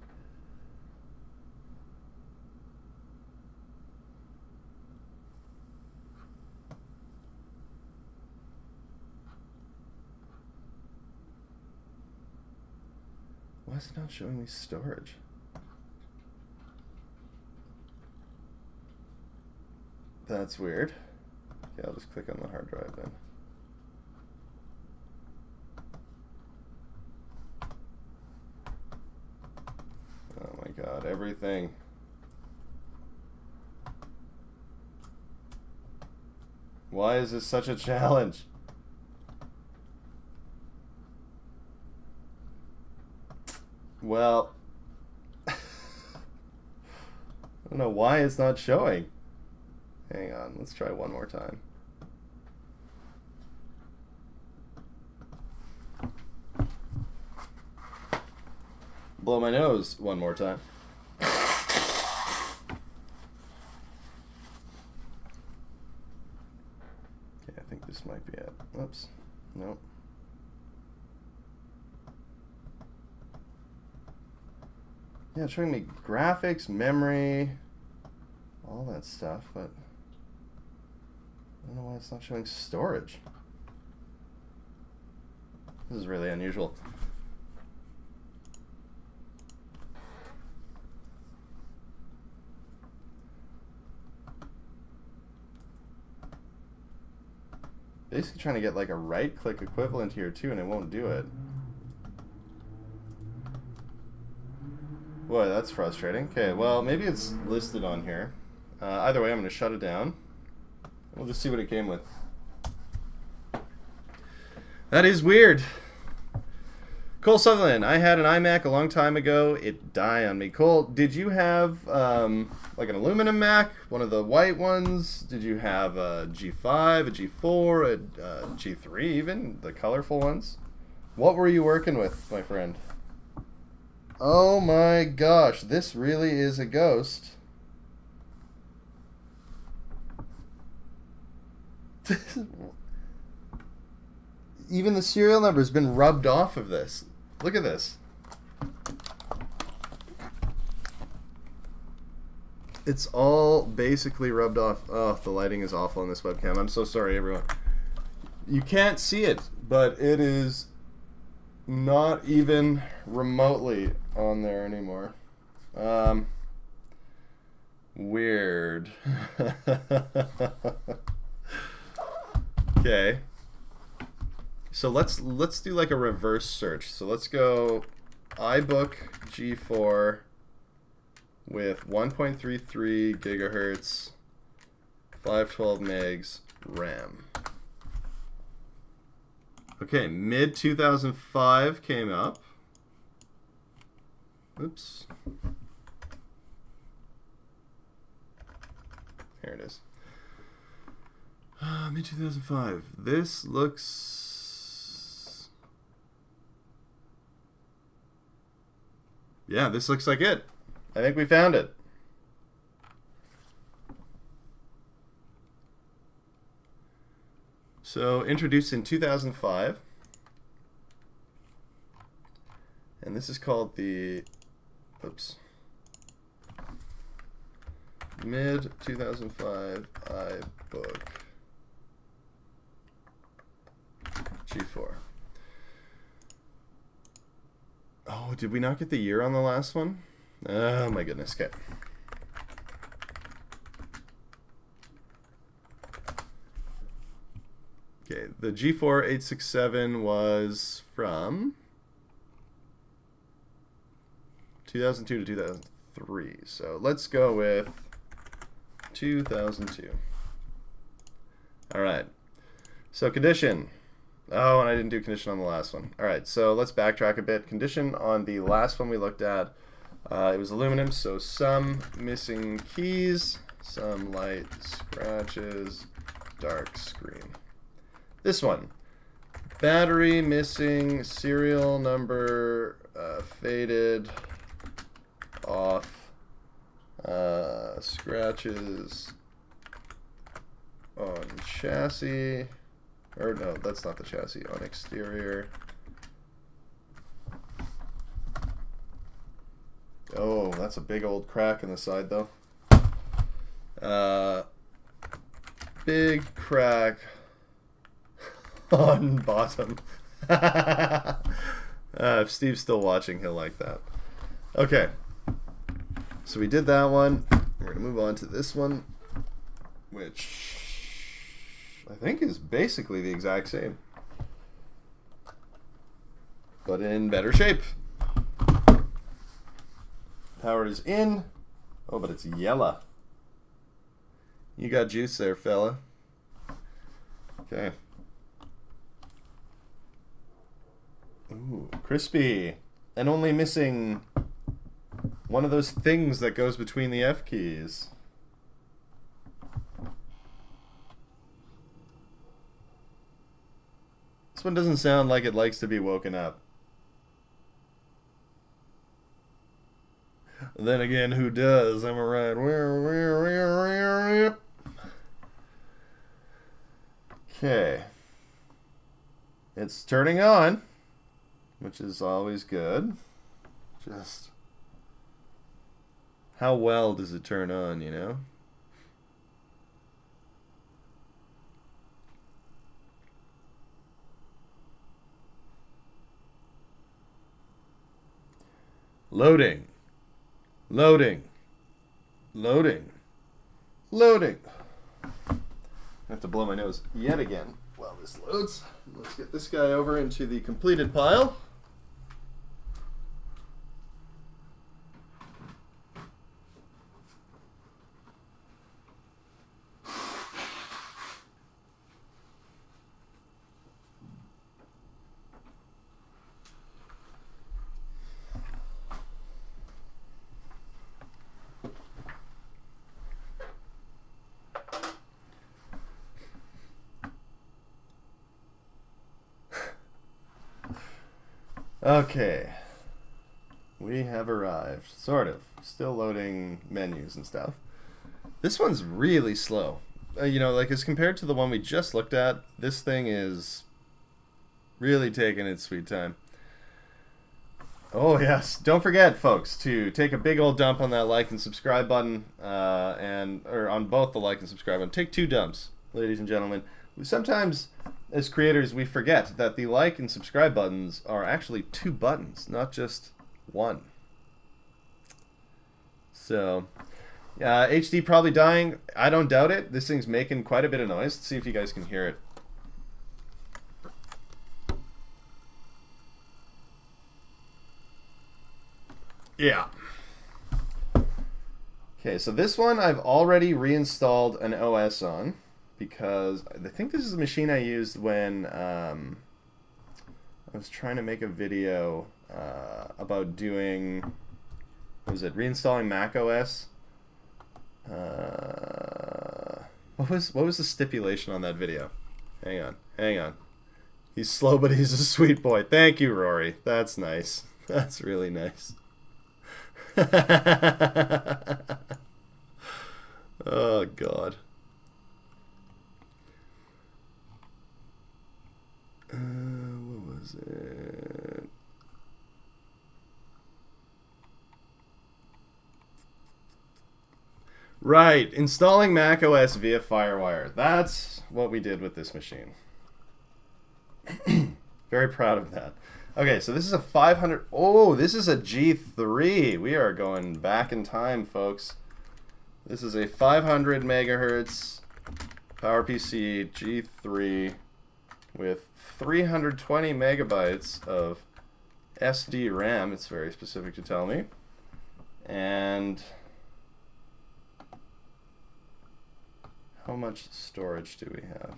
Why is it not showing me storage? That's weird. Okay, I'll just click on the hard drive then. Oh my god, everything. Why is this such a challenge? Well, I don't know why it's not showing. Hang on, let's try one more time. Blow my nose one more time. Okay, I think this might be it. Oops. Nope. Yeah, it's showing me graphics, memory, all that stuff, but I don't know why it's not showing storage. This is really unusual. Basically trying to get like a right-click equivalent here too, and it won't do it. Boy, that's frustrating. Okay, well, maybe it's listed on here. Either way, I'm going to shut it down. We'll just see what it came with. That is weird. Cole Sutherland, I had an iMac a long time ago. It died on me. Cole, did you have like an aluminum Mac, one of the white ones? Did you have a G5, a G4, a G3 even, the colorful ones? What were you working with, my friend? Oh my gosh, this really is a ghost. Even the serial number has been rubbed off of this. Look at this. It's all basically rubbed off. Oh, the lighting is awful on this webcam. I'm so sorry, everyone. You can't see it, but it is not even remotely on there anymore. Weird. Okay. So let's do like a reverse search. So let's go Ibook G4 with 1.33 gigahertz, 512 megs RAM. Okay, mid 2005 came up. Oops. Here it is. Mid 2005. This looks... Yeah, this looks like it. I think we found it. So, introduced in 2005. And this is called the... Oops. Mid 2005 iBook G4. did we not get the year on the last one? Oh my goodness. Okay. Okay, the G4 867 was from 2002 to 2003. So let's go with 2002. All right. So condition. Oh, and I didn't do condition on the last one. All right, so let's backtrack a bit. Condition on the last one we looked at, it was aluminum, so some missing keys, some light scratches, dark screen. This one, battery missing, serial number faded, off, scratches on chassis, or no, that's not the chassis, on exterior. Oh, that's a big old crack in the side though. Big crack on bottom. If Steve's still watching, he'll like that. Okay. So we did that one. We're going to move on to this one, which I think is basically the exact same, but in better shape. Power is in. Oh, but it's yellow. You got juice there, fella. Okay. Ooh, crispy. And only missing one of those things that goes between the F keys. This one doesn't sound like it likes to be woken up. Then again, who does? Am I right? Okay. It's turning on, which is always good. Just how well does it turn on, you know? Loading. Loading. Loading. Loading. I have to blow my nose yet again while this loads. Let's get this guy over into the completed pile. Okay, we have arrived, sort of, still loading menus and stuff. This one's really slow. You know, like as compared to the one we just looked at, this thing is really taking its sweet time. Oh yes, don't forget folks to take a big old dump on that like and subscribe button, or on both the like and subscribe button. Take 2 dumps, ladies and gentlemen. Sometimes as creators, we forget that the like and subscribe buttons are actually 2 buttons, not just 1. So, HD probably dying. I don't doubt it. This thing's making quite a bit of noise. Let's see if you guys can hear it. Yeah. Okay, so this one I've already reinstalled an OS on, because I think this is a machine I used when I was trying to make a video about doing, what was it, reinstalling Mac OS. What was the stipulation on that video? Hang on. He's slow, but he's a sweet boy. Thank you, Rory. That's nice. That's really nice. Oh, God. What was it? Right, installing Mac OS via FireWire. That's what we did with this machine. Very proud of that. Okay, so this is a 500. Oh, this is a G3. We are going back in time, folks. This is a 500 megahertz PowerPC G3 with 320 megabytes of SD RAM. It's very specific to tell me. And how much storage do we have?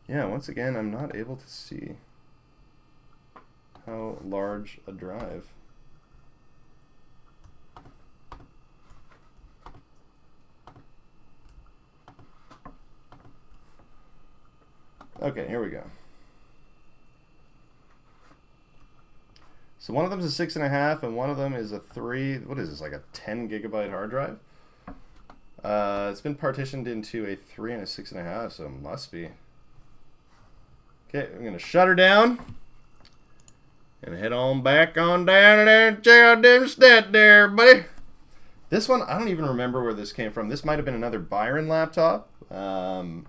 Yeah, once again, I'm not able to see how large a drive. Okay, here we go. So one of them is a 6.5, and one of them is a 3. What is this, like a 10 gigabyte hard drive? It's been partitioned into a 3 and a 6.5, so it must be. Okay, I'm gonna shut her down and head on back on down to there and check out them stat there, buddy. This one, I don't even remember where this came from. This might have been another Byron laptop. But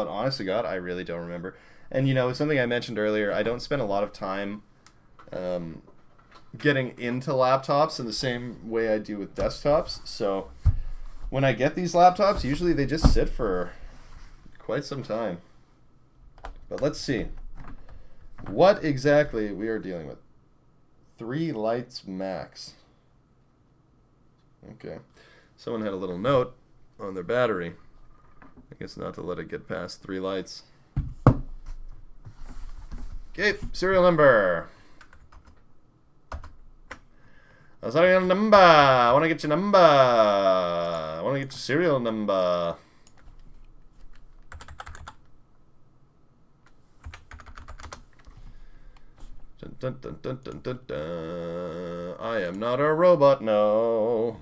honest to God, I really don't remember. And you know, something I mentioned earlier, I don't spend a lot of time getting into laptops in the same way I do with desktops. So when I get these laptops, usually they just sit for quite some time. But let's see what exactly we are dealing with. 3 lights max. Okay. Someone had a little note on their battery. I guess not to let it get past 3 lights. Okay, serial number. Serial number. I want to get your number. I want to get your serial number. Dun, dun, dun, dun, dun, dun. I am not a robot, no.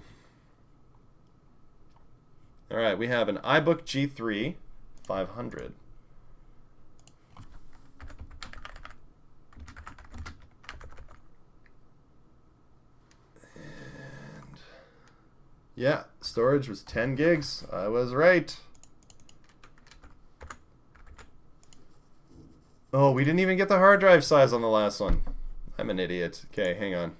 Alright, we have an Ibook G3 500. And yeah, storage was 10 gigs. I was right. Oh, we didn't even get the hard drive size on the last one. I'm an idiot. Okay, hang on.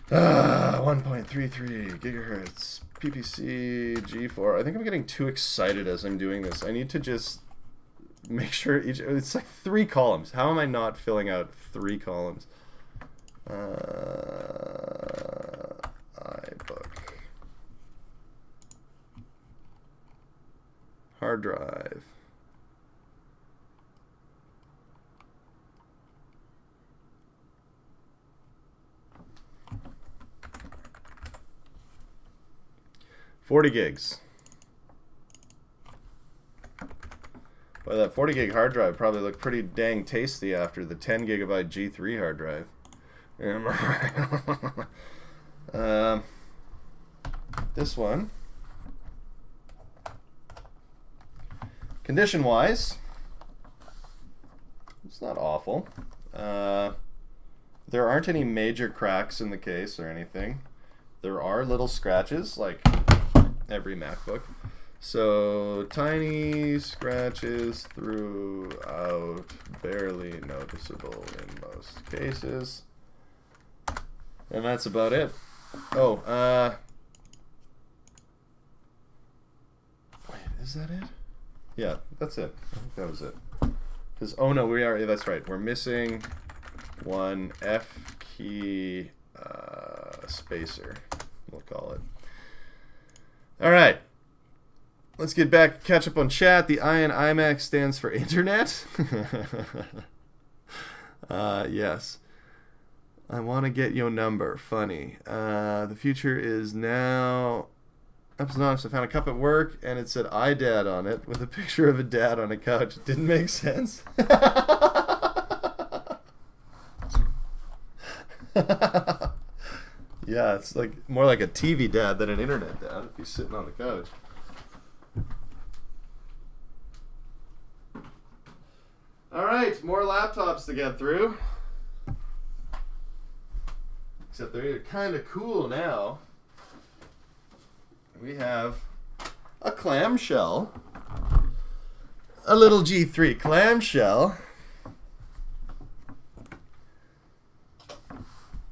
1.33 gigahertz PPC G4. I think I'm getting too excited as I'm doing this. I need to just make sure each... It's like 3 columns. How am I not filling out 3 columns? iBook. Hard drive. $40 gigs. Well, that 40 gig hard drive probably looked pretty dang tasty after the 10 gigabyte G3 hard drive. This one, condition wise, it's not awful. There aren't any major cracks in the case or anything. There are little scratches like every MacBook. So tiny scratches throughout, barely noticeable in most cases. And that's about it. Oh, wait, is that it? Yeah, that's it. I think that was it. Because, oh no, that's right. We're missing one F key spacer, we'll call it. All right. Let's get back, catch up on chat. The I in Imax stands for internet. Yes. I want to get your number. Funny. The future is now... Ups and honest, I found a cup at work, and it said iDad on it, with a picture of a dad on a couch. It didn't make sense. Yeah, it's like more like a TV dad than an internet dad if he's sitting on the couch. All right, more laptops to get through. Except they're kind of cool now. We have a clamshell. A little G3 clamshell.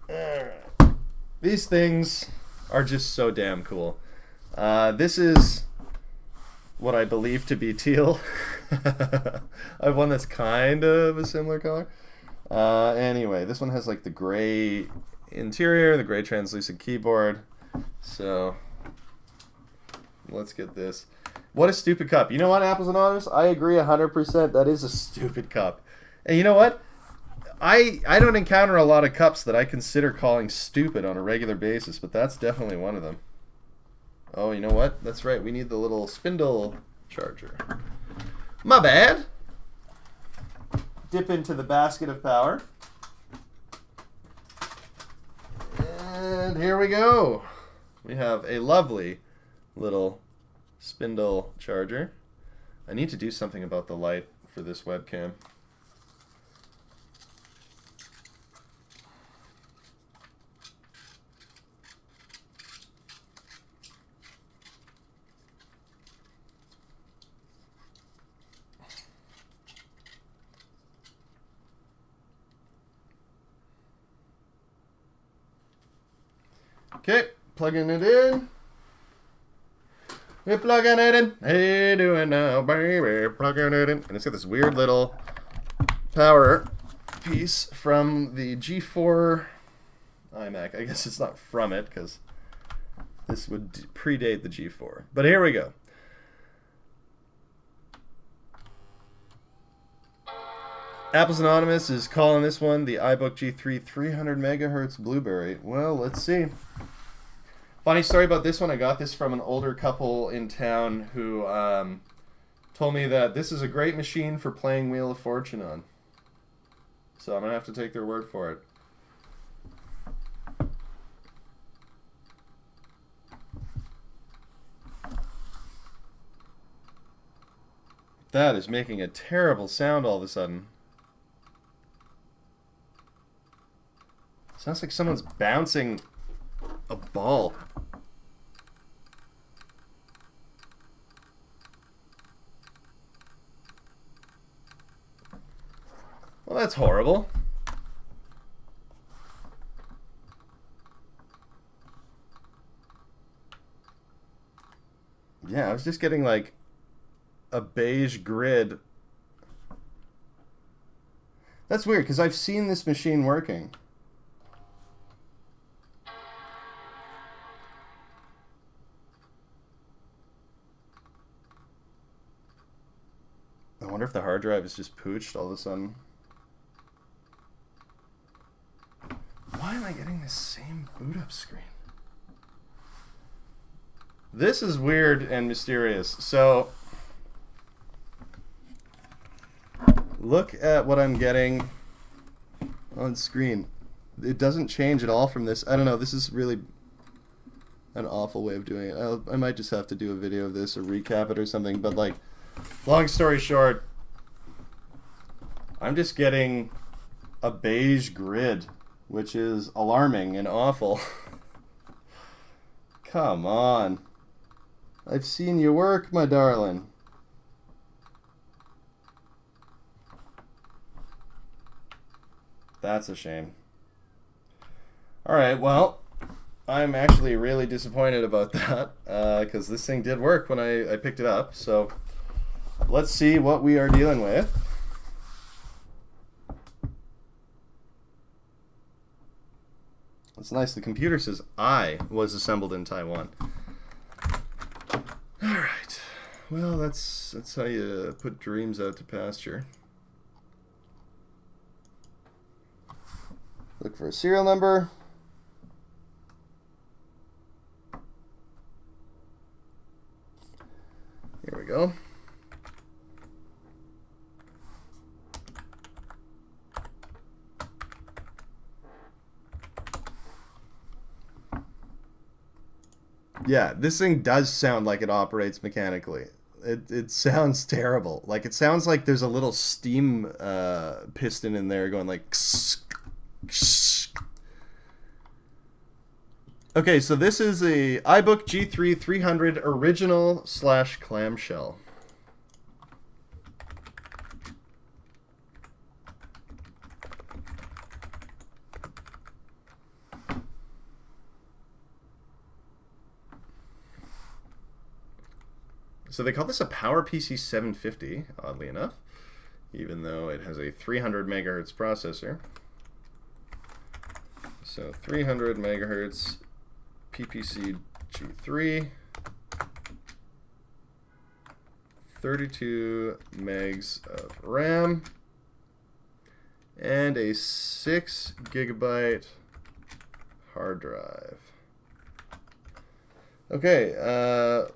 Alright. These things are just so damn cool. This is what I believe to be teal. I have one that's kind of a similar color. Anyway, this one has like the gray interior, the gray translucent keyboard. So let's get this. What a stupid cup. You know what, Apples Anonymous? I agree 100%. That is a stupid cup. And you know what? I don't encounter a lot of cups that I consider calling stupid on a regular basis, but that's definitely one of them. Oh, you know what? That's right. We need the little spindle charger. My bad. Dip into the basket of power. And here we go. We have a lovely little spindle charger. I need to do something about the light for this webcam. Okay, plugging it in. We're plugging it in. Hey, doing now, baby. Plugging it in. And it's got this weird little power piece from the G4 Imac. I guess it's not from it because this would predate the G4. But here we go. Apples Anonymous is calling this one the Ibook G3 300 megahertz Blueberry. Well, let's see. Funny story about this one. I got this from an older couple in town who told me that this is a great machine for playing Wheel of Fortune on. So I'm going to have to take their word for it. That is making a terrible sound all of a sudden. Sounds like someone's bouncing a ball. Well, that's horrible. Yeah, I was just getting like a beige grid. That's weird because I've seen this machine working. I wonder if the hard drive is just pooched all of a sudden. Why am I getting the same boot up screen? This is weird and mysterious. So, look at what I'm getting on screen. It doesn't change at all from this. I don't know. This is really an awful way of doing it. I might just have to do a video of this or recap it or something. But like, long story short, I'm just getting a beige grid, which is alarming and awful. Come on. I've seen you work, my darling. That's a shame. Alright, well, I'm actually really disappointed about that, because this thing did work when I picked it up. So let's see what we are dealing with. It's nice. The computer says I was assembled in Taiwan. All right. Well, that's how you put dreams out to pasture. Look for a serial number. Here we go. Yeah, this thing does sound like it operates mechanically. It sounds terrible. Like, it sounds like there's a little steam piston in there going like... Okay, so this is a Ibook G3 300 original / clamshell. So they call this a PowerPC 750, oddly enough, even though it has a 300 megahertz processor. So 300 megahertz PPC G3, 32 megs of RAM, and a 6 gigabyte hard drive. Okay,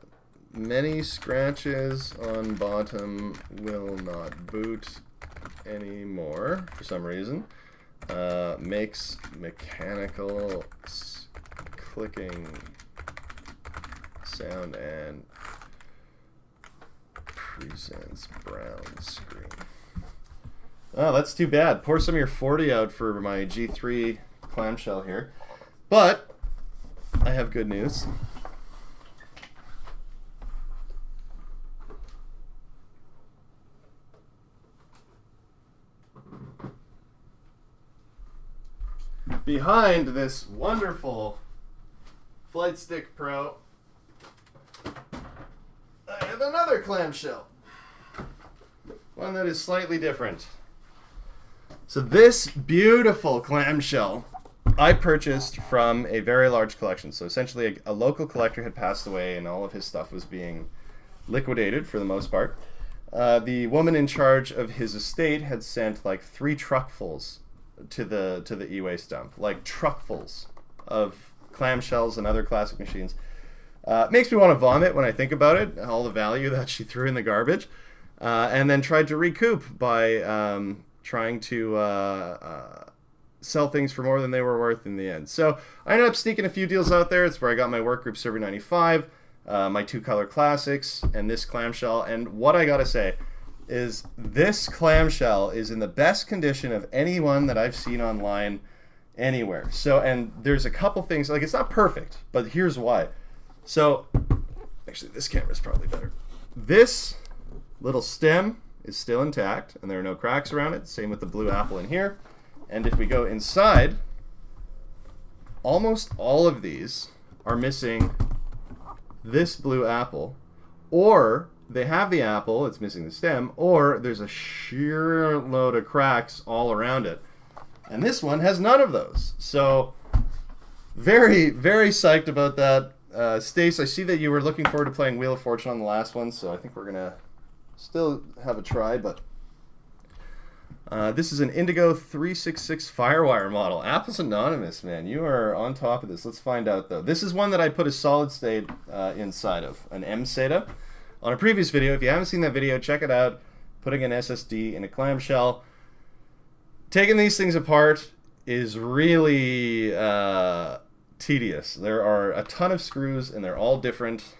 many scratches on bottom will not boot anymore for some reason. Makes mechanical clicking sound and presents brown screen. Oh, that's too bad. Pour some of your 40 out for my G3 clamshell here. But I have good news. Behind this wonderful Flight Stick Pro, I have another clamshell. One that is slightly different. So this beautiful clamshell I purchased from a very large collection. So essentially a local collector had passed away and all of his stuff was being liquidated for the most part. The woman in charge of his estate had sent like 3 truckfuls to the e-waste dump, like truckfuls of clamshells and other classic machines. Makes me want to vomit when I think about it, all the value that she threw in the garbage, and then tried to recoup by trying to sell things for more than they were worth in the end. So I ended up sneaking a few deals out there. It's where I got my workgroup Server 95, my 2-color classics, and this clamshell. And what I gotta say is this clamshell is in the best condition of any one that I've seen online anywhere. So, and there's a couple things, like it's not perfect, but here's why. So, actually this camera's probably better. This little stem is still intact and there are no cracks around it. Same with the blue apple in here. And if we go inside, almost all of these are missing this blue apple, or they have the apple, it's missing the stem, or there's a sheer load of cracks all around it. And this one has none of those. So, very, very psyched about that. Stace, I see that you were looking forward to playing Wheel of Fortune on the last one, so I think we're going to still have a try, but this is an Indigo 366 Firewire model. Apple's anonymous, man. You are on top of this. Let's find out, though. This is one that I put a solid state inside of, an M SATA. On a previous video, if you haven't seen that video, check it out. Putting an SSD in a clamshell. Taking these things apart is really tedious. There are a ton of screws, and they're all different.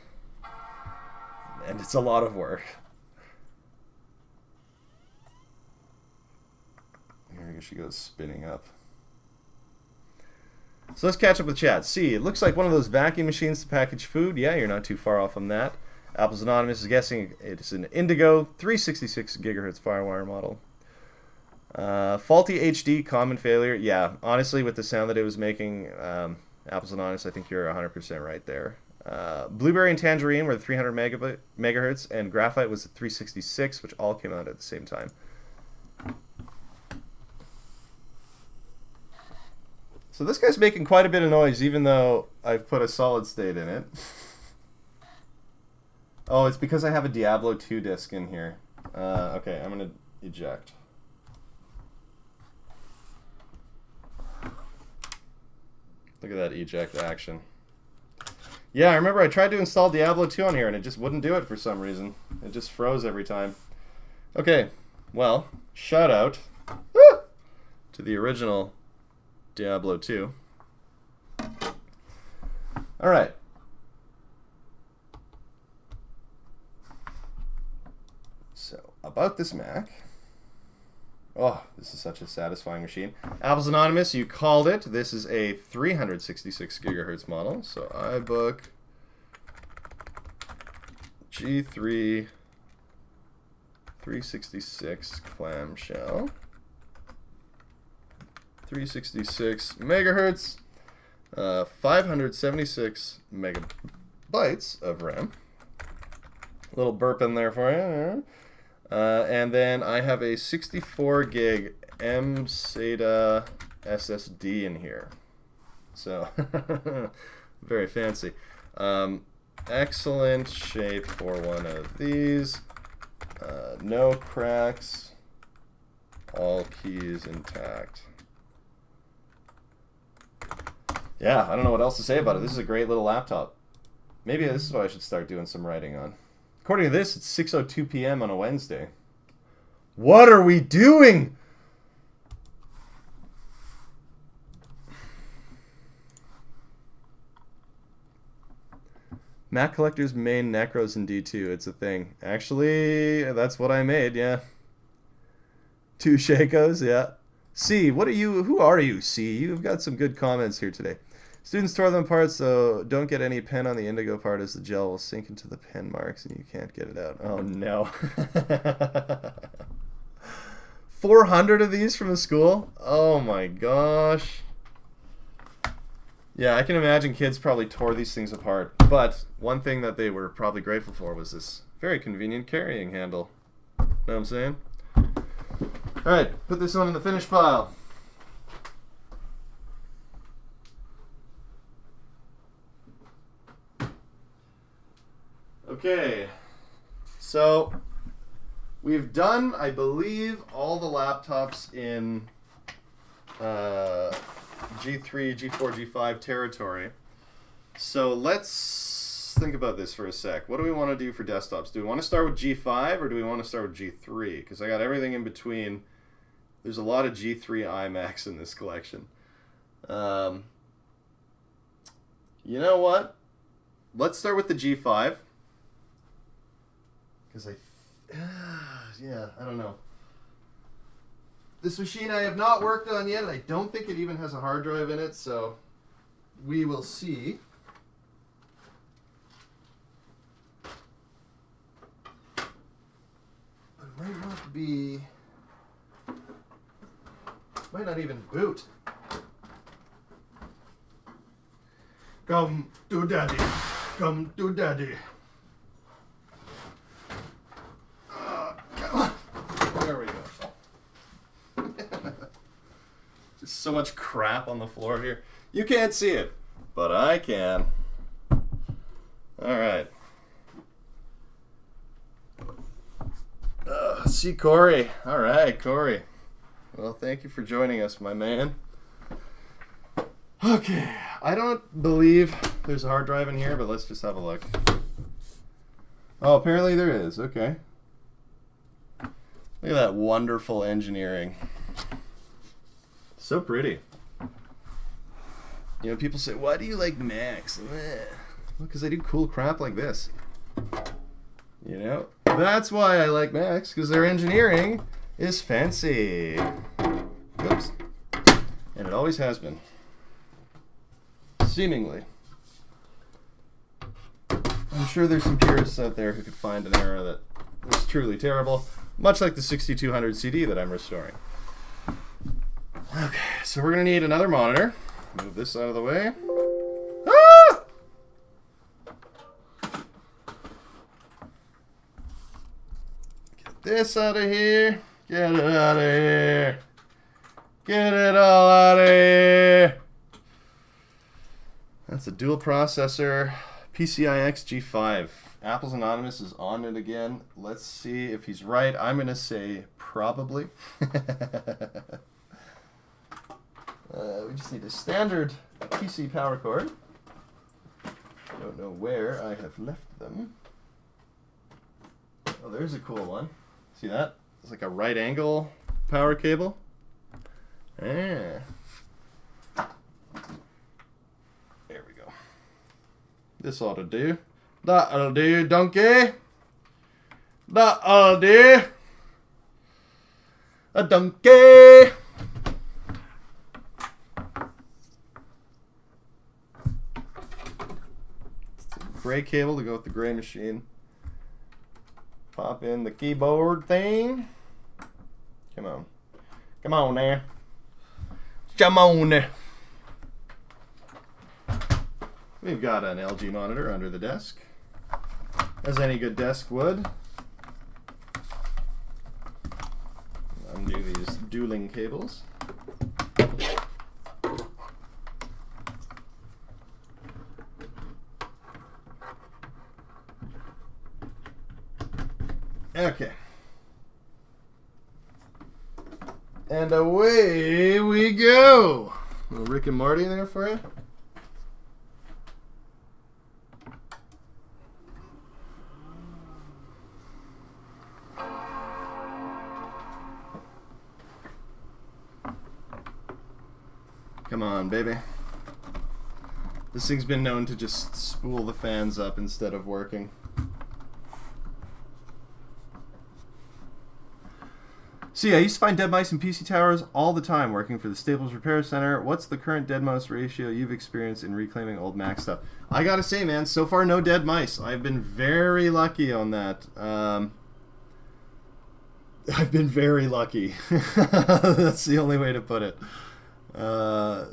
And it's a lot of work. Here she goes spinning up. So let's catch up with chat. See, it looks like one of those vacuum machines to package food. Yeah, you're not too far off on that. Apple's Anonymous is guessing it's an Indigo 366 gigahertz Firewire model. Faulty HD, common failure. Yeah, honestly, with the sound that it was making, Apple's Anonymous, I think you're 100% right there. Blueberry and Tangerine were the 300 megahertz, and Graphite was the 366, which all came out at the same time. So this guy's making quite a bit of noise, even though I've put a solid state in it. Oh, it's because I have a Diablo 2 disc in here. Okay, I'm going to eject. Look at that eject action. Yeah, I remember I tried to install Diablo 2 on here and it just wouldn't do it for some reason. It just froze every time. Okay, well, shout out to the original Diablo 2. Alright. about this Mac. Oh, this is such a satisfying machine. Apple's Anonymous, you called it. This is a 366 gigahertz model. So Ibook G3 366 clamshell. 366 megahertz. 576 megabytes of RAM. A little burp in there for you. And then I have a 64 gig SATA SSD in here. So, very fancy. Excellent shape for one of these. No cracks. All keys intact. Yeah, I don't know what else to say about it. This is a great little laptop. Maybe this is what I should start doing some writing on. According to this, it's 6:02 p.m. on a Wednesday. What are we doing? Mac Collector's main Necros in D2. It's a thing. Actually, that's what I made, yeah. 2 Shakos, yeah. C, what are you? Who are you, C? You've got some good comments here today. Students tore them apart, so don't get any pen on the indigo part as the gel will sink into the pen marks and you can't get it out. Oh, no. 400 of these from the school? Oh, my gosh. Yeah, I can imagine kids probably tore these things apart. But one thing that they were probably grateful for was this very convenient carrying handle. Know what I'm saying? All right, put this one in the finish pile. Okay, so we've done, I believe, all the laptops in G3, G4, G5 territory. So let's think about this for a sec. What do we want to do for desktops? Do we want to start with G5 or do we want to start with G3? Because I got everything in between. There's a lot of G3 Imax in this collection. You know what? Let's start with the G5. Because yeah, I don't know. This machine I have not worked on yet. I don't think it even has a hard drive in it, so we will see. But it might not be... might not even boot. Come to daddy. Come to daddy. There we go. Just so much crap on the floor here. You can't see it, but I can. All right. See Corey. All right, Corey. Well, thank you for joining us, my man. Okay. I don't believe there's a hard drive in here, but let's just have a look. Oh, apparently there is. Okay. Look at that wonderful engineering. So pretty. You know, people say, why do you like Macs? Well, because they do cool crap like this. You know? That's why I like Macs, because their engineering is fancy. Oops. And it always has been. Seemingly. I'm sure there's some purists out there who could find an era that was truly terrible. Much like the 6200 CD that I'm restoring. Okay, so we're going to need another monitor. Move this out of the way. Ah! Get this out of here. Get it out of here. Get it all out of here. That's a dual processor PCIX G5. Apple's Anonymous is on it again. Let's see if he's right. I'm going to say probably. We just need a standard PC power cord. Don't know where I have left them. Oh, there's a cool one. See that? It's like a right angle power cable. Yeah. There we go. This ought to do. That'll do, donkey. That'll do. A donkey! Gray cable to go with the gray machine. Pop in the keyboard thing. Come on. Come on there. Come on there. We've got an LG monitor under the desk, as any good desk would. Undo these dueling cables. Okay. And away we go. A little Rick and Morty in there for you. Come on, baby. This thing's been known to just spool the fans up instead of working. See, I used to find dead mice in PC towers all the time working for the Staples Repair Center. What's the current dead mouse ratio you've experienced in reclaiming old Mac stuff? I gotta say, man, so far no dead mice. I've been very lucky on that. I've been very lucky. That's the only way to put it.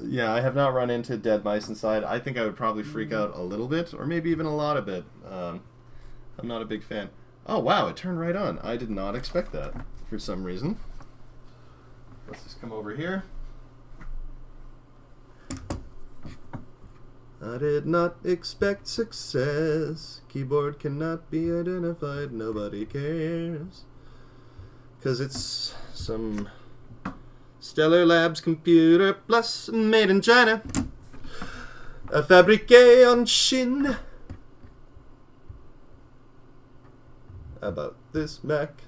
Yeah, I have not run into dead mice inside. I think I would probably freak out a little bit, or maybe even a lot of it. I'm not a big fan. Oh, wow, it turned right on. I did not expect that for some reason. Let's just come over here. I did not expect success. Keyboard cannot be identified. Nobody cares. 'Cause it's some Stellar Labs computer plus made in China. A fabriqué en Chine. About this Mac.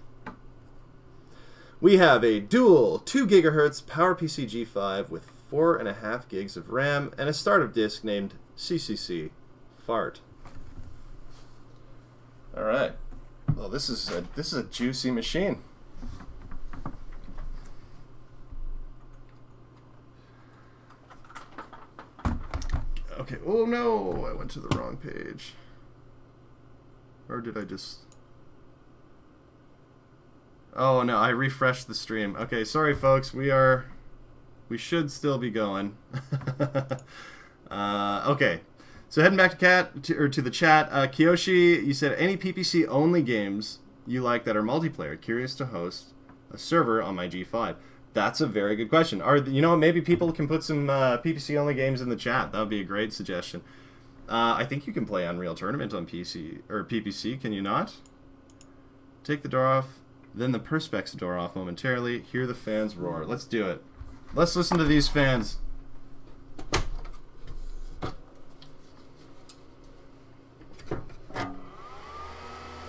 We have a dual 2 GHz PowerPC G5 with 4.5 gigs of RAM and a startup disk named CCC Fart. All right. Well, this is a juicy machine. Okay. Oh no, I went to the wrong page. Or did I just... Oh no, I refreshed the stream. Okay, sorry folks, we should still be going. Okay, so heading back to the chat. Kiyoshi, you said any PPC only games you like that are multiplayer. Curious to host a server on my G5. That's a very good question. Maybe people can put some PPC only games in the chat. That would be a great suggestion. I think you can play Unreal Tournament on PC or PPC. Can you not? Take the door off. Then the Perspex door off momentarily. Hear the fans roar. Let's do it. Let's listen to these fans.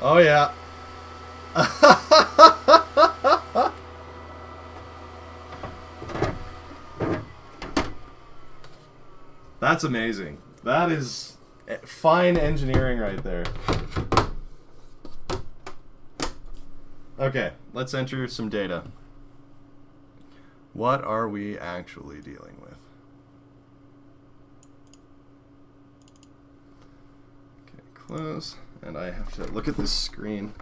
Oh yeah. That's amazing. That is fine engineering right there. Okay, let's enter some data. What are we actually dealing with? Okay, close. And I have to look at this screen.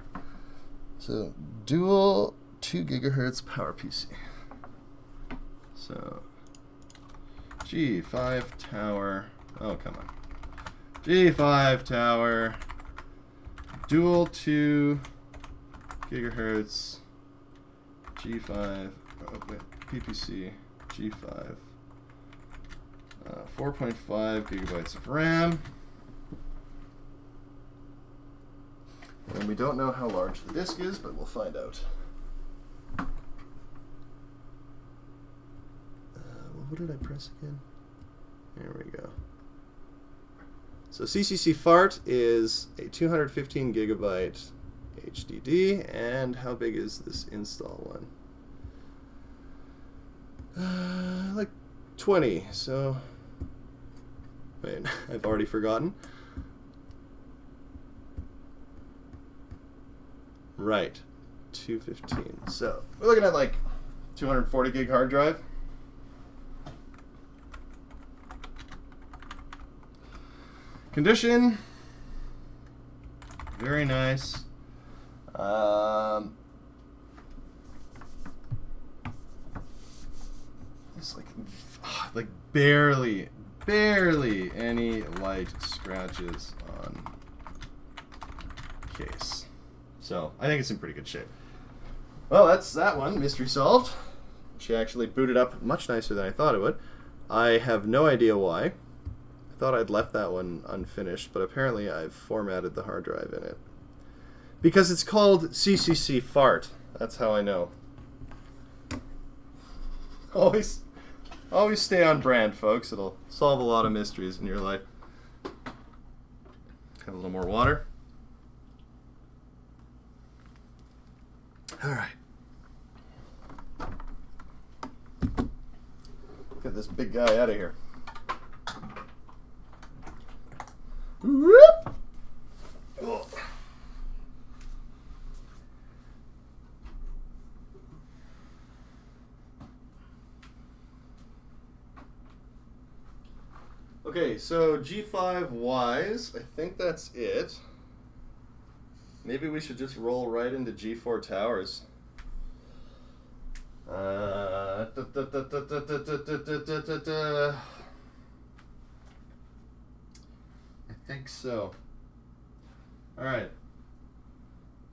So, dual 2 GHz PowerPC. So, G5 tower. Oh, come on. G5 tower. Dual 2 gigahertz. G5. Oh, wait. PPC. G5. 4.5 gigabytes of RAM. And we don't know how large the disk is, but we'll find out. What did I press again? There we go. So CCC Fart is a 215 gigabyte HDD, and how big is this install one? Like 20. So, wait, I've already forgotten. Right, 215. So we're looking at like 240 gig hard drive. Condition, very nice. It's like barely any light scratches on case. So I think it's in pretty good shape. Well, that's that one, mystery solved. She actually booted up much nicer than I thought it would. I have no idea why. I thought I'd left that one unfinished, but apparently I've formatted the hard drive in it. Because it's called CCC Fart. That's how I know. Always stay on brand, folks. It'll solve a lot of mysteries in your life. Have a little more water. All right. Get this big guy out of here. Whoop! Oh. Okay, so G5-wise, I think that's it. Maybe we should just roll right into G4 towers. I think so. Alright.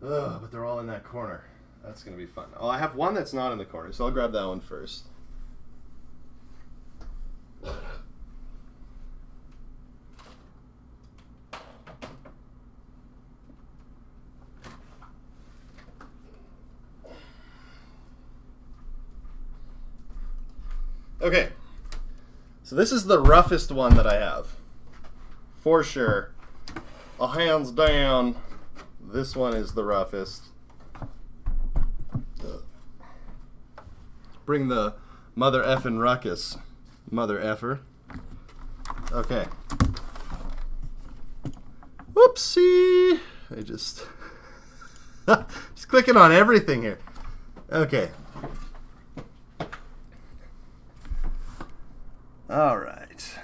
Ugh, but they're all in that corner. That's going to be fun. Oh, I have one that's not in the corner, so I'll grab that one first. Okay, so this is the roughest one that I have, for sure. Hands down, this one is the roughest. Bring the mother effing ruckus, mother effer. Okay. Whoopsie! I just clicking on everything here. Okay. All right.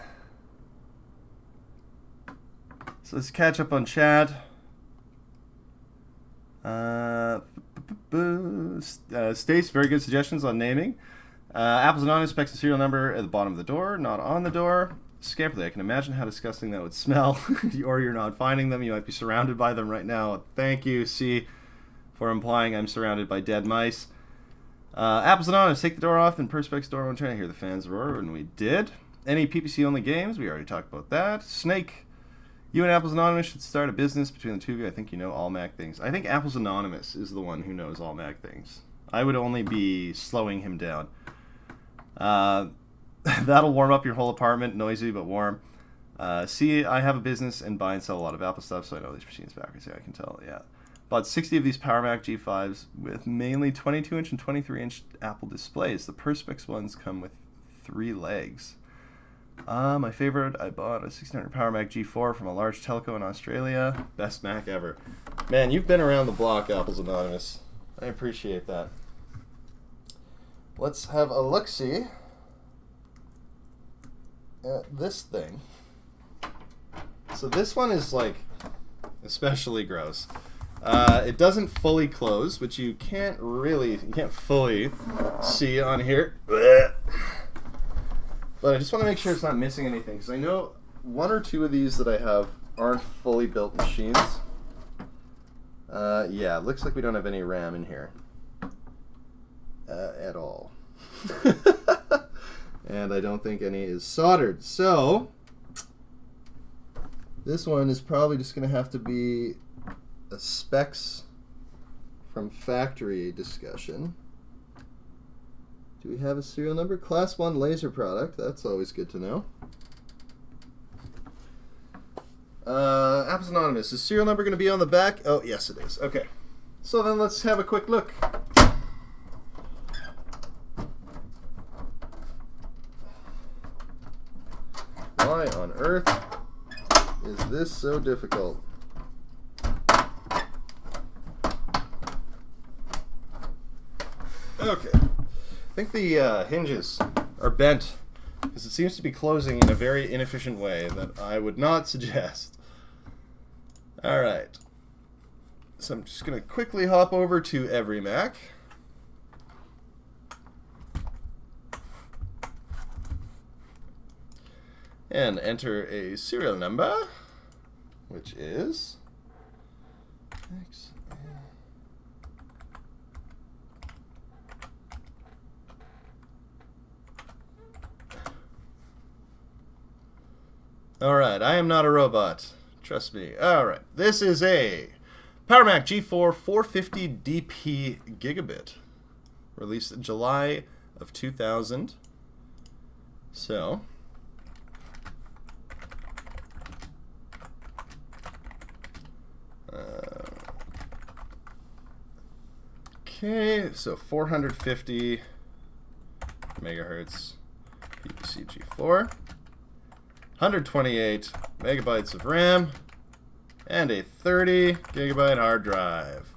So let's catch up on chat. Stace, very good suggestions on naming. Apples Anonymous expects the serial number at the bottom of the door, not on the door. Scamperly, I can imagine how disgusting that would smell. Or you're not finding them. You might be surrounded by them right now. Thank you, C, for implying I'm surrounded by dead mice. Apples Anonymous, take the door off and Perspex door when trying to hear the fans roar, and we did. Any PPC only games? We already talked about that. Snake, you and Apples Anonymous should start a business between the two of you. I think you know all Mac things. I think Apples Anonymous is the one who knows all Mac things. I would only be slowing him down. That'll warm up your whole apartment. Noisy but warm. See, I have a business and buy and sell a lot of Apple stuff, so I know these machines backwards. Yeah, I can tell. Yeah. Bought 60 of these Power Mac G5s with mainly 22-inch and 23-inch Apple displays. The Perspex ones come with 3 legs. My favorite, I bought a 1600 Power Mac G4 from a large telco in Australia. Best Mac ever. Man, you've been around the block, Apples Anonymous. I appreciate that. Let's have a look-see at this thing. So this one is like especially gross. It doesn't fully close, which you can't fully see on here. But I just want to make sure it's not missing anything, because I know 1 or 2 of these that I have aren't fully built machines. Yeah, it looks like we don't have any RAM in here. At all. And I don't think any is soldered. So, this one is probably just going to have to be a specs from factory discussion. Do we have a serial number? Class 1 laser product. That's always good to know. Apples Anonymous. Is serial number going to be on the back? Oh, yes it is. Okay. So then let's have a quick look. Why on earth is this so difficult? Okay. I think the hinges are bent because it seems to be closing in a very inefficient way that I would not suggest. All right. So I'm just going to quickly hop over to every Mac. And enter a serial number, which is X. Alright, I am not a robot. Trust me. Alright, this is a Imac G4 450 DP gigabit, released in July of 2000. So, okay, so 450 megahertz PPC G4, 128 megabytes of RAM, and a 30 gigabyte hard drive.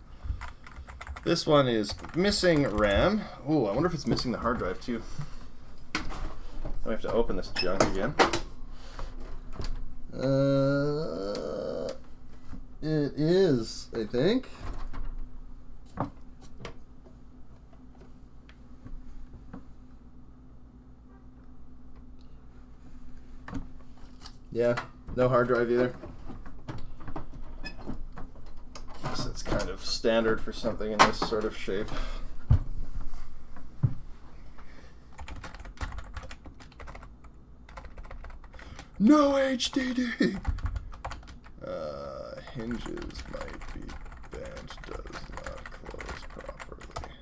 This one is missing RAM. Ooh, I wonder if it's missing the hard drive too. I have to open this junk again. It is, I think. Yeah, no hard drive either. So it's kind of standard for something in this sort of shape. No HDD! Hinges might be bent, does not close properly.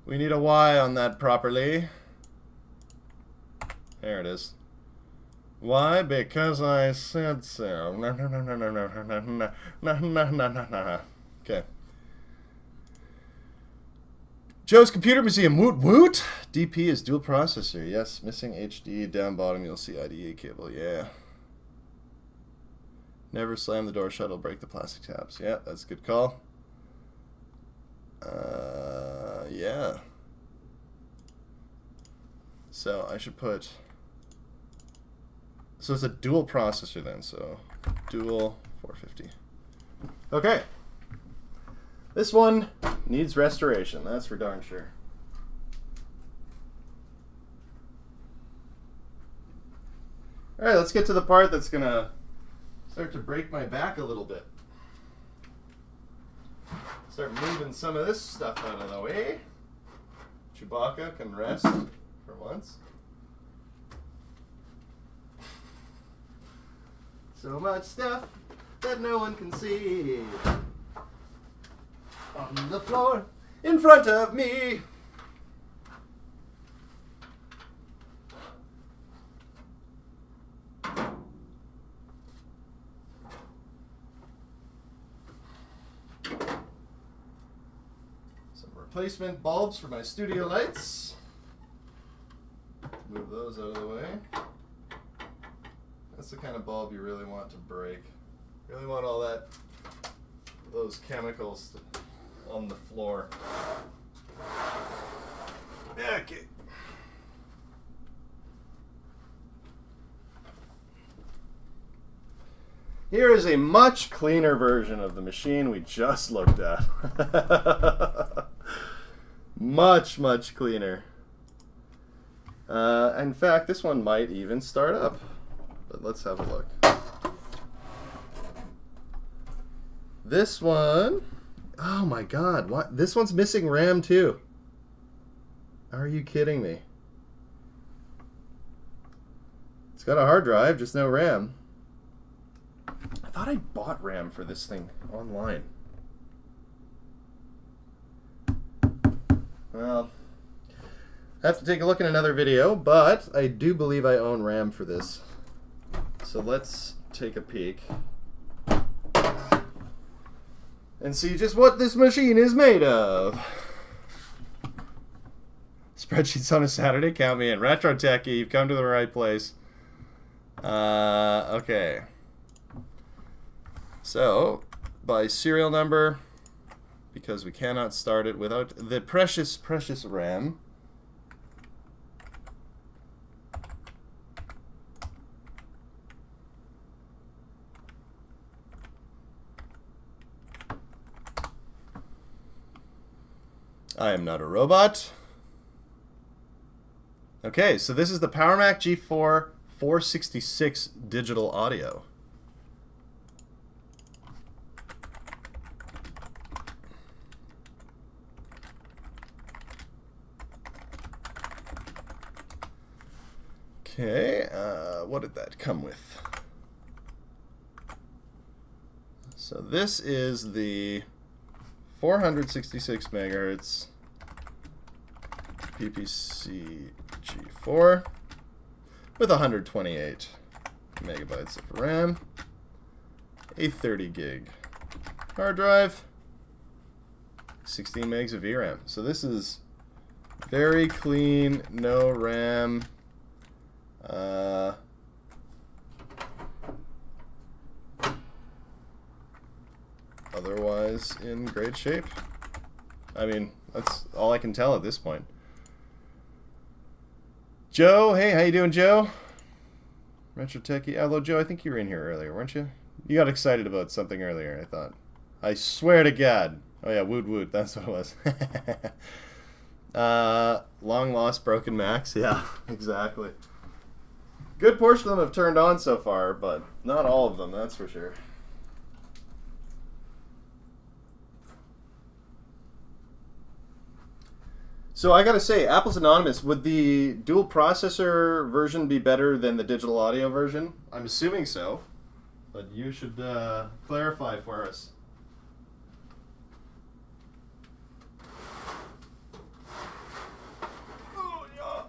We need a Y on that properly. There it is. Why? Because I said so. No, no, no, no, no, no, no, no, no, no, no, no, no. Okay. Joe's Computer Museum. Woot woot! DP is dual processor. Yes, missing HD. Down bottom you'll see IDE cable. Yeah. Never slam the door shut, it'll break the plastic tabs. Yeah, that's a good call. Yeah. So I should put... So it's a dual processor then, so dual 450. Okay. This one needs restoration, that's for darn sure. Alright, let's get to the part that's gonna start to break my back a little bit. Start moving some of this stuff out of the way. Chewbacca can rest for once. So much stuff that no one can see. On the floor in front of me. Replacement bulbs for my studio lights. Move those out of the way. That's the kind of bulb you really want to break. You really want all those chemicals on the floor. Okay. Here is a much cleaner version of the machine we just looked at. Much, much cleaner. In fact, this one might even start up. But let's have a look. This one... Oh my god, what? This one's missing RAM too. Are you kidding me? It's got a hard drive, just no RAM. I thought I bought RAM for this thing online. Well, I have to take a look in another video, but I do believe I own RAM for this. So let's take a peek and see just what this machine is made of. Spreadsheets on a Saturday, count me in. Retro Techie, you've come to the right place. Okay. So, by serial number, because we cannot start it without the precious, precious RAM. I am not a robot. Okay, so this is the PowerMac G4 466 digital audio. Okay, what did that come with? So this is the 466 megahertz PPC G4 with 128 megabytes of RAM, a 30 gig hard drive, 16 megs of VRAM. So this is very clean, no RAM. Otherwise in great shape. I mean, that's all I can tell at this point. Joe, hey, how you doing, Joe? Retro Techie. Hello, Joe. I think you were in here earlier, weren't you? You got excited about something earlier, I thought. I swear to God. Oh yeah, woot woot. That's what it was. Long lost broken Macs. Yeah, exactly. Good portion of them have turned on so far, but not all of them, that's for sure. So I gotta say, Apple's Anonymous, would the dual processor version be better than the digital audio version? I'm assuming so, but you should clarify for us. Oh, yeah.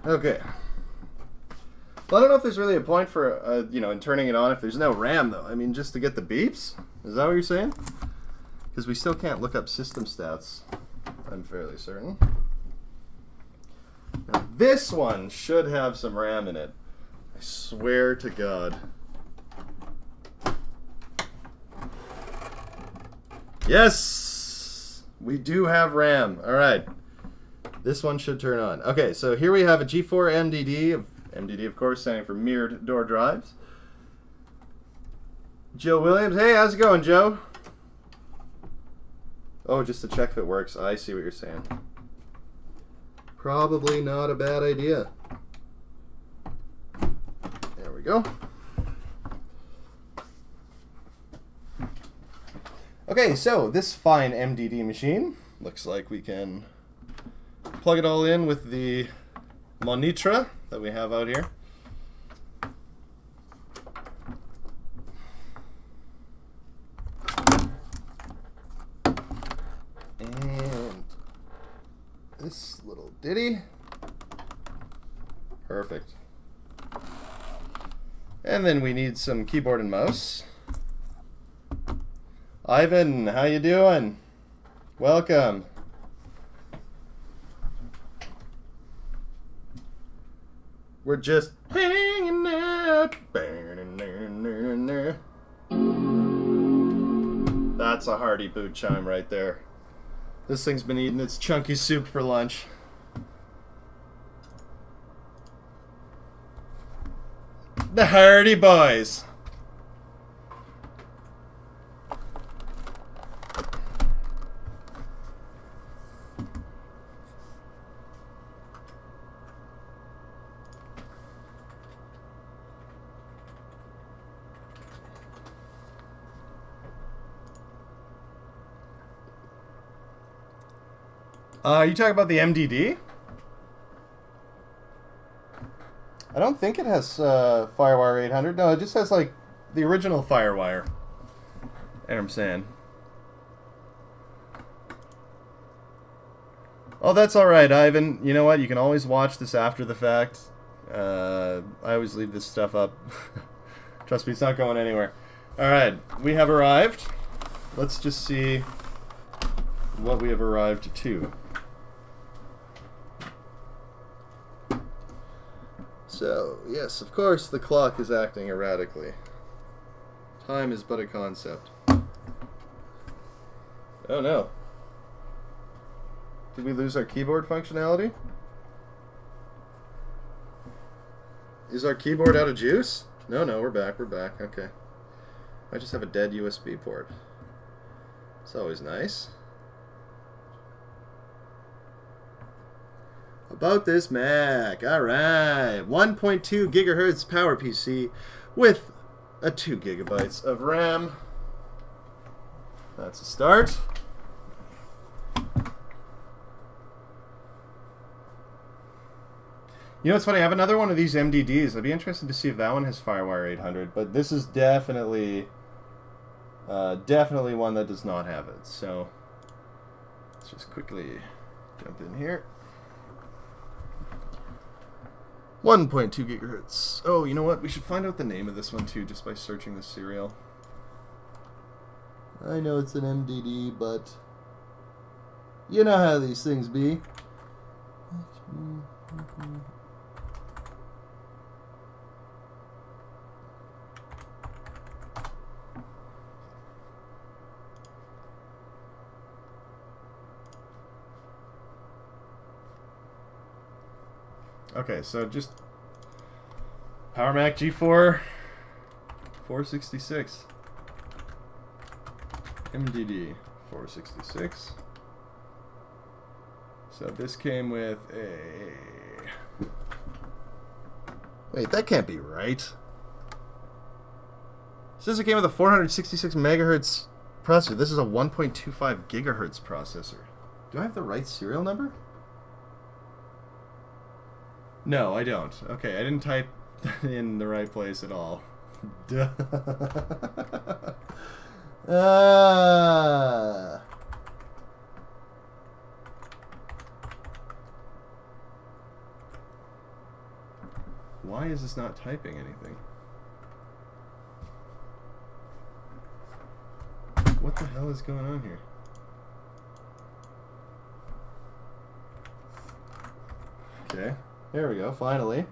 Okay. Well, I don't know if there's really a point for, in turning it on if there's no RAM, though. I mean, just to get the beeps? Is that what you're saying? Because we still can't look up system stats, I'm fairly certain. Now, this one should have some RAM in it. I swear to God. Yes! We do have RAM. All right. This one should turn on. Okay, so here we have a G4 MDD, of course, standing for mirrored door drives. Joe Williams. Hey, how's it going, Joe? Oh, just to check if it works. I see what you're saying. Probably not a bad idea. There we go. Okay, so this fine MDD machine looks like we can plug it all in with the Monitra that we have out here. And this little ditty. Perfect. And then we need some keyboard and mouse. Ivan, how you doing? Welcome. We're just hanging out. That's a hearty boot chime right there. This thing's been eating its chunky soup for lunch. The Hardy Boys. You talking about the MDD? I don't think it has Firewire 800. No, it just has like the original Firewire. And I'm saying. Oh, that's all right, Ivan. You know what? You can always watch this after the fact. I always leave this stuff up. Trust me, it's not going anywhere. All right, we have arrived. Let's just see what we have arrived to. So, yes, of course, the clock is acting erratically. Time is but a concept. Oh no. Did we lose our keyboard functionality? Is our keyboard out of juice? No, we're back, okay. I just have a dead USB port. It's always nice. About this Mac, alright. 1.2 gigahertz power PC with a 2 gigabytes of RAM. That's a start. You know what's funny? I have another one of these MDDs. I'd be interested to see if that one has FireWire 800, but this is definitely one that does not have it. So let's just quickly jump in here. 1.2 gigahertz. Oh, you know what? We should find out the name of this one too, just by searching the serial. I know it's an MDD, but you know how these things be. Okay, so just Power Mac G4 466 MDD 466. So this came with a... Wait, that can't be right. It says it came with a 466 megahertz processor. This is a 1.25 gigahertz processor. Do I have the right serial number? No, I don't. Okay, I didn't type in the right place at all. Duh. Why is this not typing anything? What the hell is going on here? Okay. There we go, finally.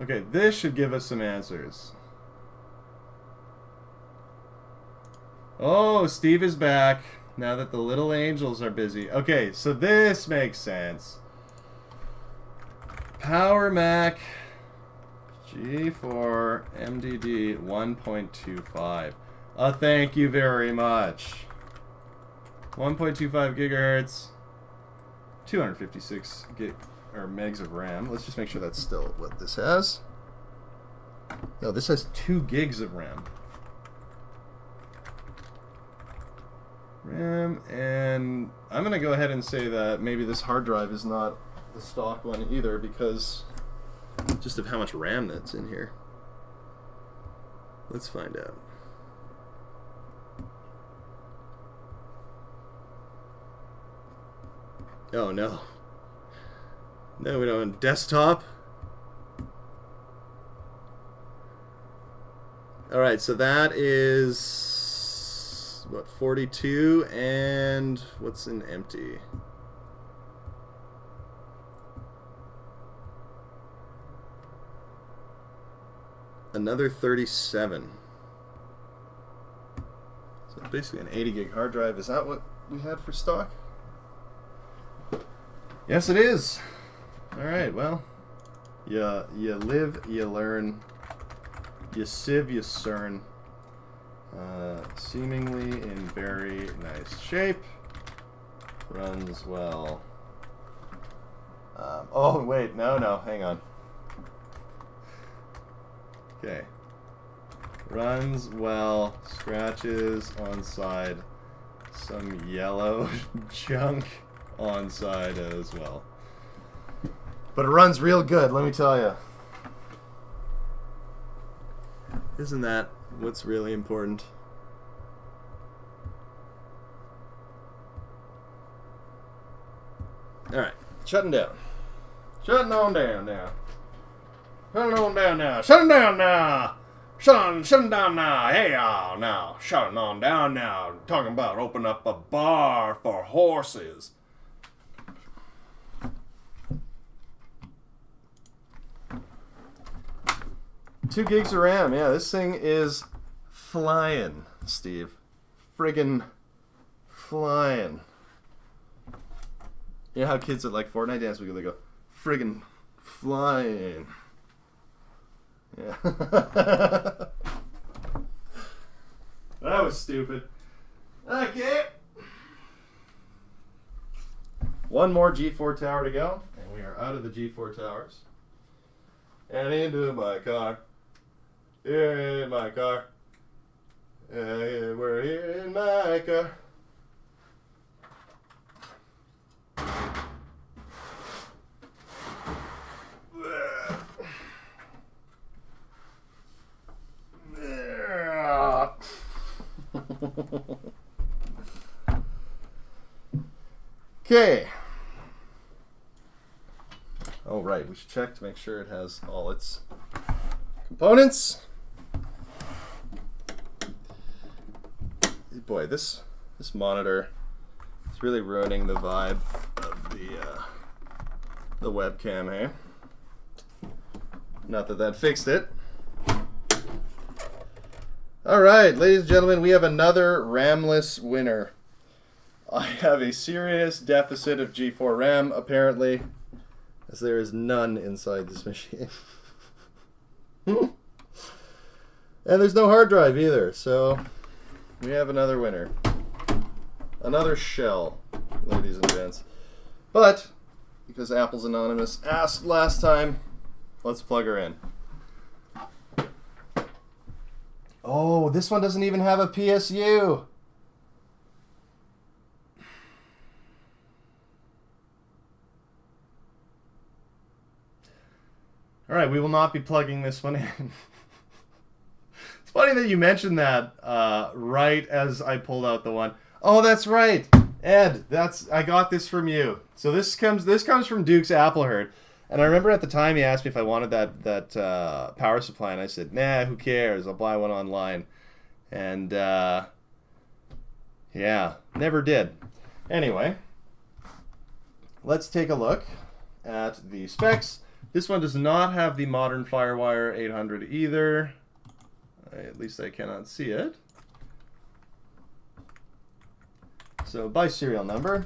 Okay, this should give us some answers. Oh, Steve is back now that the little angels are busy. Okay, so this makes sense. Power Mac G4 MDD 1.25. Thank you very much. 1.25 gigahertz, 256 megs of RAM. Let's just make sure that's still what this has. No, this has 2 gigs of RAM. And I'm gonna go ahead and say that maybe this hard drive is not the stock one either, because just of how much RAM that's in here. Let's find out. Oh no. No, we don't. Desktop. Alright, so that is what, 42, and what's in empty? Another 37. So basically an 80 gig hard drive. Is that what we had for stock? Yes, it is. Alright, well, you live, you learn, you sieve, you cern. Seemingly in very nice shape. Runs well. Oh, wait, no, hang on. Okay. Runs well, scratches on side, some yellow junk on side as well. But it runs real good, let me tell you. Isn't that what's really important? Alright, shutting down. Shutting on down now. Shutting on down now. Shutting down now. Shut him down now. Hey, now. Shut him on down now. Talking about open up a bar for horses. 2 gigs of RAM. Yeah, this thing is flying, Steve. Friggin' flying. You know how kids at like Fortnite dance, they go, friggin' flying. Yeah. That was stupid. Okay. One more G4 tower to go, and we are out of the G4 towers. And into my car. Here in my car. We're here in my car. Okay. Oh, right. We should check to make sure it has all its components. Boy, this monitor is really ruining the vibe of the webcam, hey? Not that that fixed it. All right, ladies and gentlemen, we have another RAM-less winner. I have a serious deficit of G4 RAM, apparently, as there is none inside this machine. And there's no hard drive either, so we have another winner. Another shell, ladies and gents. But, because Apple's Anonymous asked last time, let's plug her in. Oh, this one doesn't even have a PSU. All right, we will not be plugging this one in. It's funny that you mentioned that right as I pulled out the one. Oh, that's right, Ed. I got this from you. So this comes from Duke's Apple Herd, and I remember at the time he asked me if I wanted that power supply, and I said, nah, who cares? I'll buy one online, and yeah, never did. Anyway, let's take a look at the specs. This one does not have the modern FireWire 800 either. At least I cannot see it. So by serial number.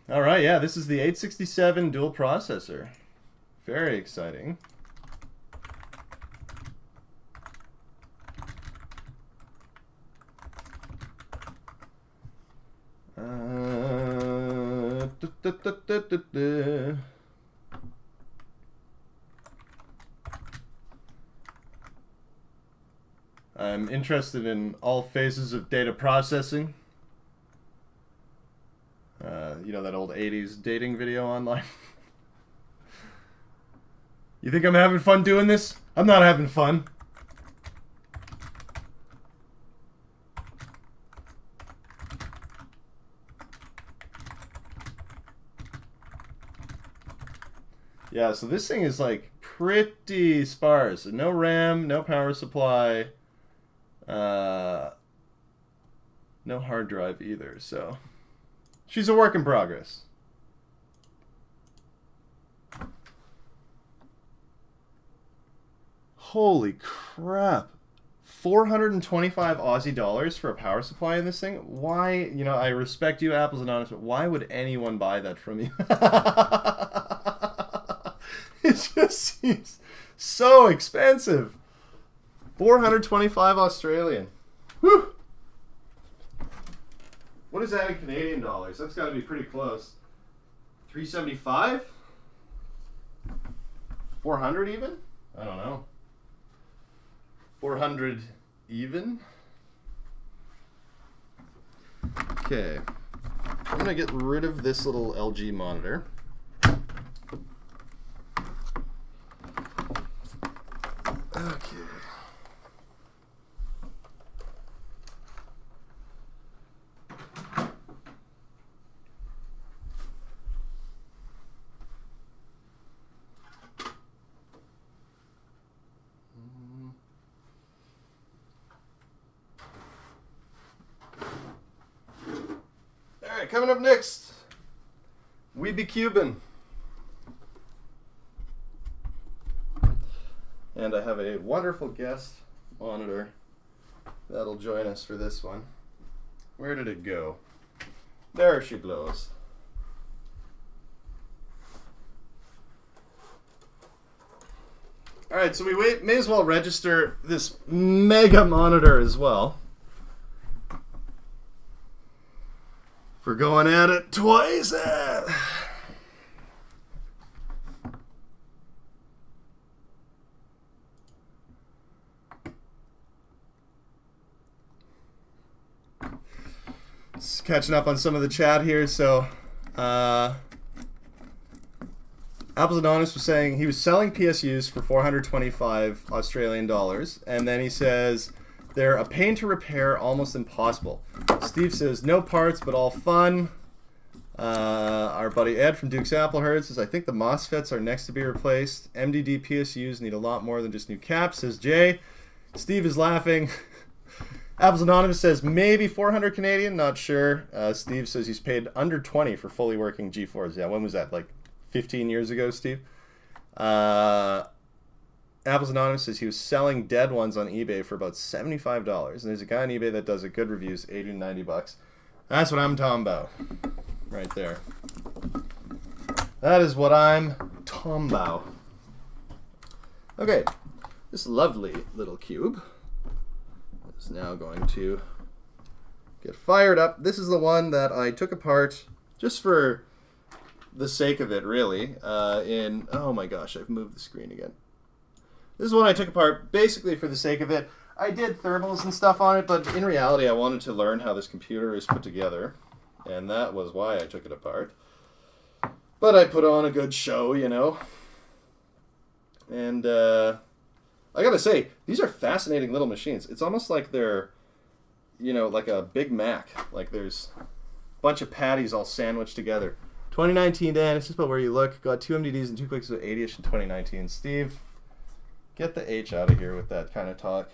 All right, yeah, this is the 867 dual processor. Very exciting. I'm interested in all phases of data processing. You know that old 80s dating video online? You think I'm having fun doing this? I'm not having fun. Yeah, so this thing is like pretty sparse. No RAM, no power supply, no hard drive either, so she's a work in progress. Holy crap. 425 Aussie dollars for a power supply in this thing? Why, you know, I respect you, Apple's Anonymous, but why would anyone buy that from you? It just seems so expensive. 425 Australian. Whew. What is that in Canadian dollars? That's got to be pretty close. 375? 400 even? I don't know. 400 even? Okay. I'm going to get rid of this little LG monitor. Alright, coming up next, We Be Cuban. And I have a wonderful guest monitor that'll join us for this one. Where did it go? There she blows. Alright, so we may as well register this mega monitor as well. For going at it twice. Just catching up on some of the chat here. So, Apples Anonymous was saying he was selling PSUs for 425 Australian dollars, and then he says they're a pain to repair, almost impossible. Steve says no parts, but all fun. Our buddy Ed from Duke's Appleherd says I think the MOSFETs are next to be replaced. MDD PSUs need a lot more than just new caps, says Jay. Steve is laughing. Apples Anonymous says maybe 400 Canadian, not sure. Steve says he's paid under 20 for fully working G4s. Yeah, when was that? Like 15 years ago, Steve? Apples Anonymous says he was selling dead ones on eBay for about $75. And there's a guy on eBay that does it, good reviews, 80 to 90 bucks. That's what I'm talking about. Right there. That is what I'm talking about. Okay. This lovely little cube is now going to get fired up. This is the one that I took apart just for the sake of it, really. Oh my gosh, I've moved the screen again. This is one I took apart basically for the sake of it. I did thermals and stuff on it, but in reality I wanted to learn how this computer is put together, and that was why I took it apart. But I put on a good show, you know. And I gotta say, these are fascinating little machines. It's almost like they're, you know, like a Big Mac. Like there's a bunch of patties all sandwiched together. 2019, Dan, it's just about where you look. Got 2 MDDs and 2 clicks of 80-ish in 2019. Steve, get the H out of here with that kind of talk.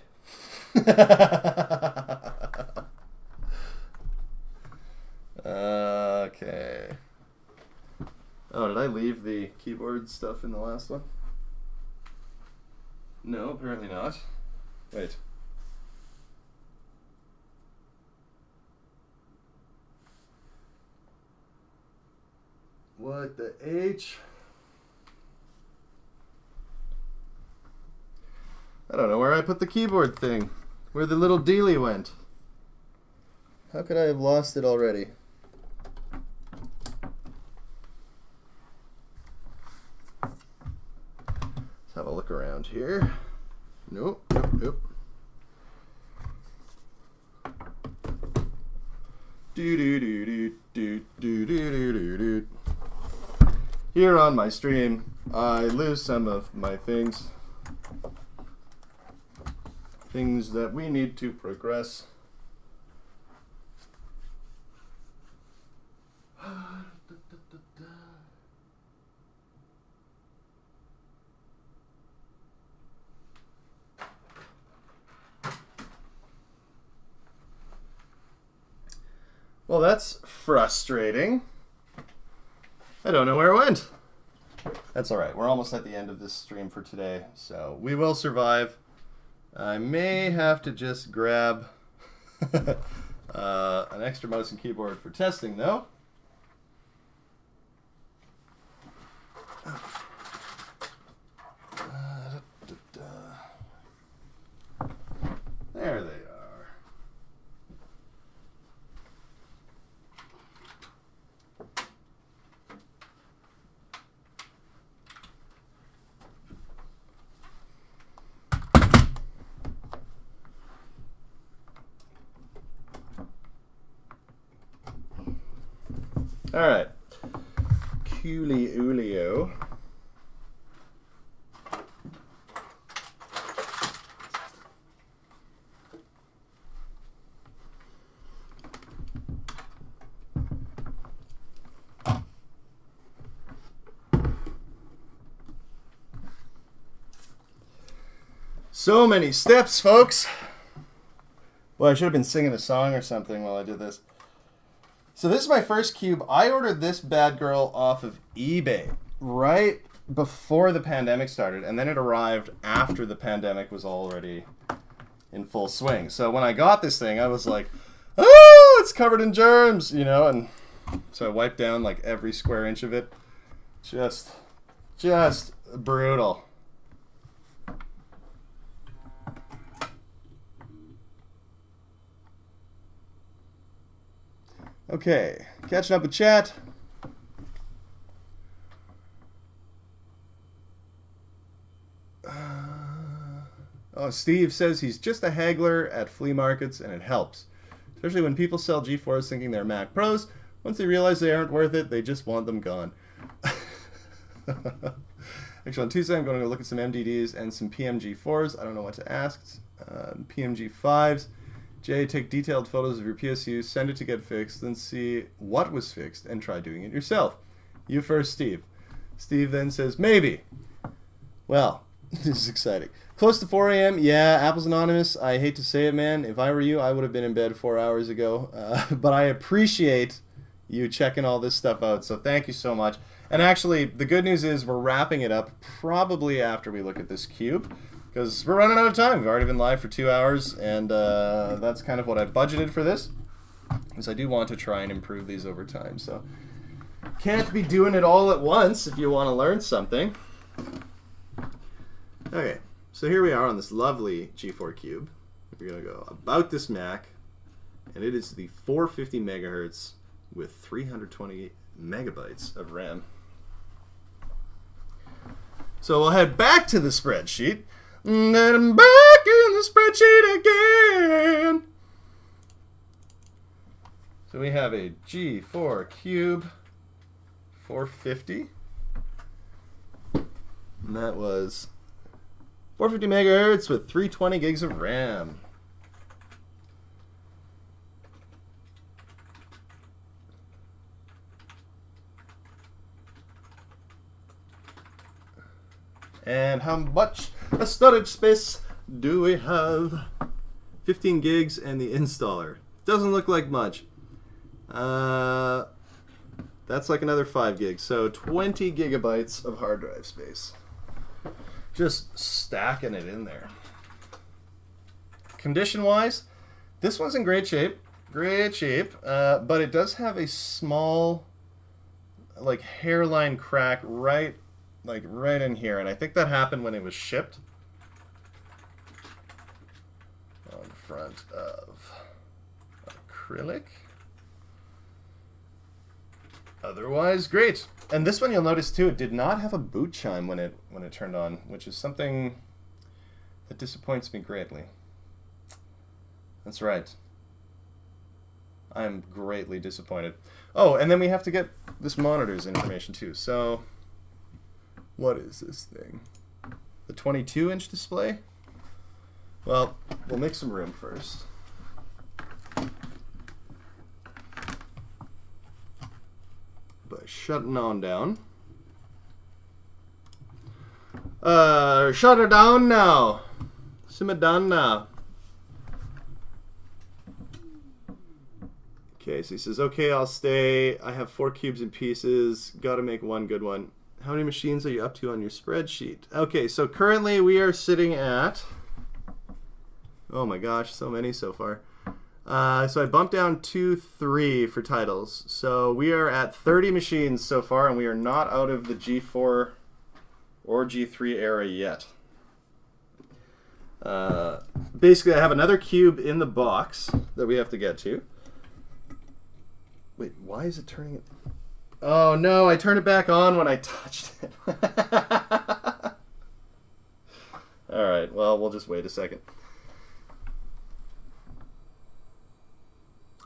Okay. Oh, did I leave the keyboard stuff in the last one? No, apparently not. Wait. What the H? I don't know where I put the keyboard thing. Where the little dealie went. How could I have lost it already? Let's have a look around here. Nope, nope, nope. Do do do do do do do do do. Here on my stream, I lose some of my things. Things that we need to progress. Well, that's frustrating. I don't know where it went. That's alright. We're almost at the end of this stream for today, so we will survive. I may have to just grab an extra mouse and keyboard for testing, though. There they are. All right, Coolio. So many steps, folks. Well, I should have been singing a song or something while I did this. So this is my first cube. I ordered this bad girl off of eBay right before the pandemic started, and then it arrived after the pandemic was already in full swing. So when I got this thing, I was like, oh, it's covered in germs, you know, and so I wiped down like every square inch of it. Just brutal. Okay, catching up with chat. Oh, Steve says he's just a haggler at flea markets and it helps. Especially when people sell G4s thinking they're Mac Pros. Once they realize they aren't worth it, they just want them gone. Actually, on Tuesday I'm going to go look at some MDDs and some PMG4s. I don't know what to ask. PMG5s. Jay, take detailed photos of your PSU, send it to get fixed, then see what was fixed and try doing it yourself. You first, Steve. Steve then says, maybe. Well, this is exciting. Close to 4 a.m. Yeah, Apple's Anonymous. I hate to say it, man. If I were you, I would have been in bed 4 hours ago. But I appreciate you checking all this stuff out, so thank you so much. And actually, the good news is we're wrapping it up probably after we look at this cube, because we're running out of time. We've already been live for 2 hours, and that's kind of what I've budgeted for this, because I do want to try and improve these over time. So can't be doing it all at once if you want to learn something. Okay, so here we are on this lovely G4 cube. We're going to go about this Mac, and it is the 450 megahertz with 320 megabytes of RAM. So we'll head back to the spreadsheet. And I'm back in the spreadsheet again. So we have a G4 cube 450. And that was 450 megahertz with 320 gigs of RAM. And how much storage space do we have? 15 gigs and the installer. Doesn't look like much. That's like another 5 gigs. So 20 gigabytes of hard drive space. Just stacking it in there. Condition-wise, this one's in great shape. Great shape. But it does have a small, like, hairline crack right in here, and I think that happened when it was shipped. On front of acrylic. Otherwise, great. And this one you'll notice too, it did not have a boot chime when it turned on, which is something that disappoints me greatly. That's right. I'm greatly disappointed. Oh, and then we have to get this monitor's information too. So what is this thing? The 22-inch display? Well, we'll make some room first. By shutting on down. Shut her down now. Simmer down now. Okay, so he says, okay, I'll stay. I have 4 cubes in pieces. Gotta make one good one. How many machines are you up to on your spreadsheet? Okay, so currently we are sitting at, oh my gosh, so many so far. So I bumped down 2, 3 for titles. So we are at 30 machines so far, and we are not out of the G4 or G3 era yet. Basically, I have another cube in the box that we have to get to. Wait, why is it turning it? Oh no, I turned it back on when I touched it. Alright, well, we'll just wait a second.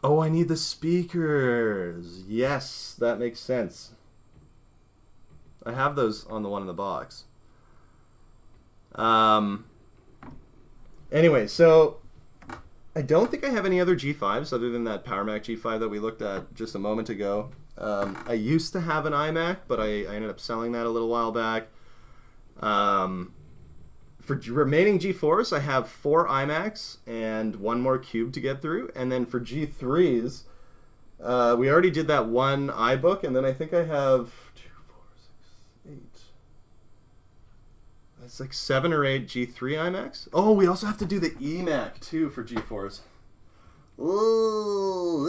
Oh, I need the speakers. Yes, that makes sense. I have those on the one in the box. Anyway, so I don't think I have any other G5s other than that PowerMac G5 that we looked at just a moment ago. I used to have an iMac, but I ended up selling that a little while back. For remaining G4s, I have 4 iMacs and 1 more cube to get through. And then for G3s, We already did that one iBook, and then I think I have 2, 4, 6, 8. It's like 7 or 8 G3 Imax. Oh, we also have to do the Emac too for G4s. Ooh.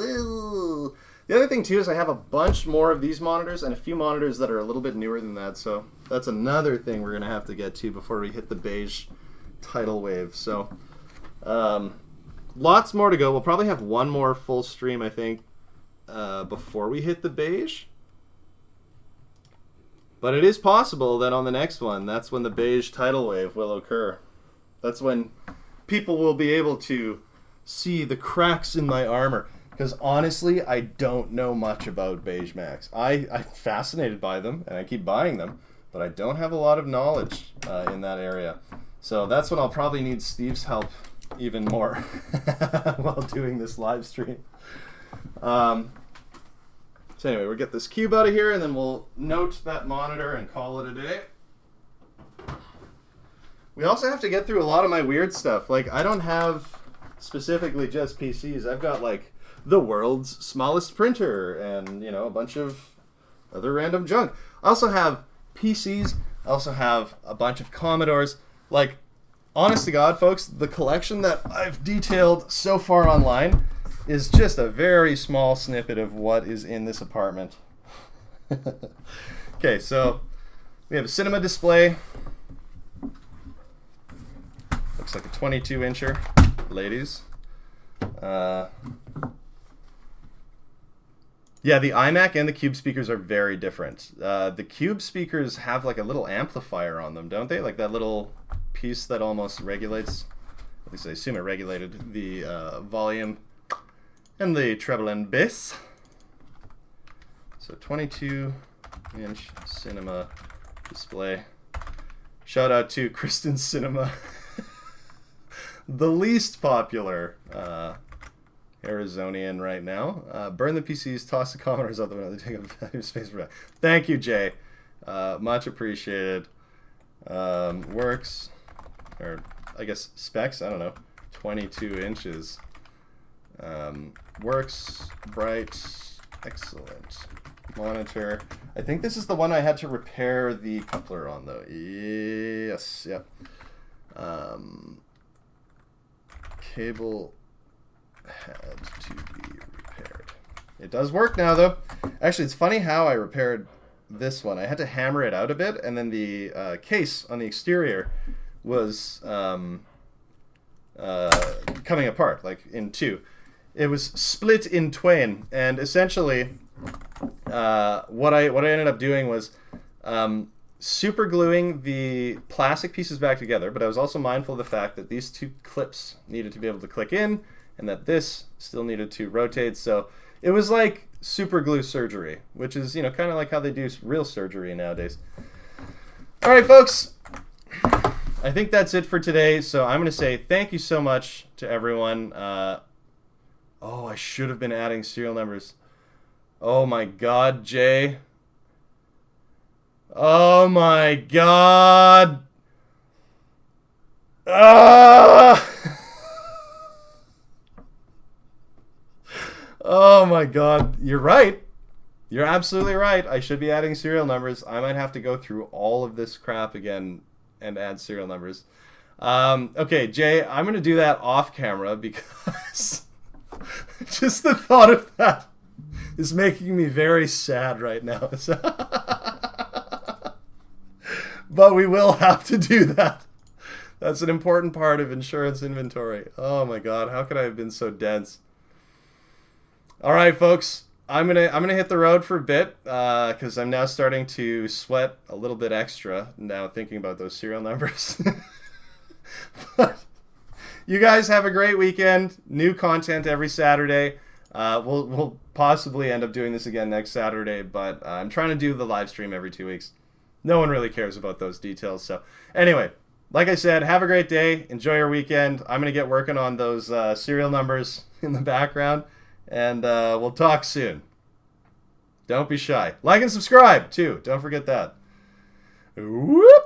The other thing too is I have a bunch more of these monitors and a few monitors that are a little bit newer than that. So that's another thing we're gonna have to get to before we hit the beige tidal wave. So lots more to go. We'll probably have one more full stream, I think, before we hit the beige. But it is possible that on the next one, that's when the beige tidal wave will occur. That's when people will be able to see the cracks in my armor. Because honestly, I don't know much about beige Macs. I'm fascinated by them, and I keep buying them, but I don't have a lot of knowledge in that area. So that's when I'll probably need Steve's help even more while doing this live stream. So anyway, we'll get this cube out of here, and then we'll note that monitor and call it a day. We also have to get through a lot of my weird stuff. Like, I don't have specifically just PCs. I've got, like, the world's smallest printer and, you know, a bunch of other random junk. I also have PCs. I also have a bunch of Commodores. Like, honest to God, folks, the collection that I've detailed so far online is just a very small snippet of what is in this apartment. Okay, so we have a cinema display. Looks like a 22-incher, ladies. Yeah, the iMac and the Cube speakers are very different. The Cube speakers have like a little amplifier on them, don't they? Like that little piece that almost regulates, at least I assume it regulated the volume and the treble and bass. So 22-inch cinema display. Shout out to Kristen Cinema. The least popular Arizonian right now. Burn the PCs, toss the Commodores out the window, they take up value space for that. Thank you, Jay. Much appreciated. Works, or I guess specs, I don't know, 22 inches. Works, bright, excellent. Monitor. I think this is the one I had to repair the coupler on, though. Yes, yep. Cable had to be repaired. It does work now, though. Actually, it's funny how I repaired this one. I had to hammer it out a bit, and then the case on the exterior was coming apart, like in two. It was split in twain, and essentially what I ended up doing was super gluing the plastic pieces back together, but I was also mindful of the fact that these two clips needed to be able to click in, and that this still needed to rotate. So it was like super glue surgery, which is, you know, kind of like how they do real surgery nowadays. All right, folks. I think that's it for today. So I'm going to say thank you so much to everyone. Oh, I should have been adding serial numbers. Oh my God, Jay. Oh my God. Ah! Oh my God. You're right. You're absolutely right. I should be adding serial numbers. I might have to go through all of this crap again and add serial numbers. Okay, Jay, I'm going to do that off camera because just the thought of that is making me very sad right now. But we will have to do that. That's an important part of insurance inventory. Oh my God, how could I have been so dense? All right, folks, I'm gonna hit the road for a bit because I'm now starting to sweat a little bit extra now thinking about those serial numbers. But you guys have a great weekend. New content every Saturday. We'll possibly end up doing this again next Saturday, but I'm trying to do the live stream every 2 weeks. No one really cares about those details. So anyway, like I said, have a great day. Enjoy your weekend. I'm going to get working on those serial numbers in the background, and we'll talk soon. Don't be shy. Like and subscribe, too. Don't forget that. Whoop!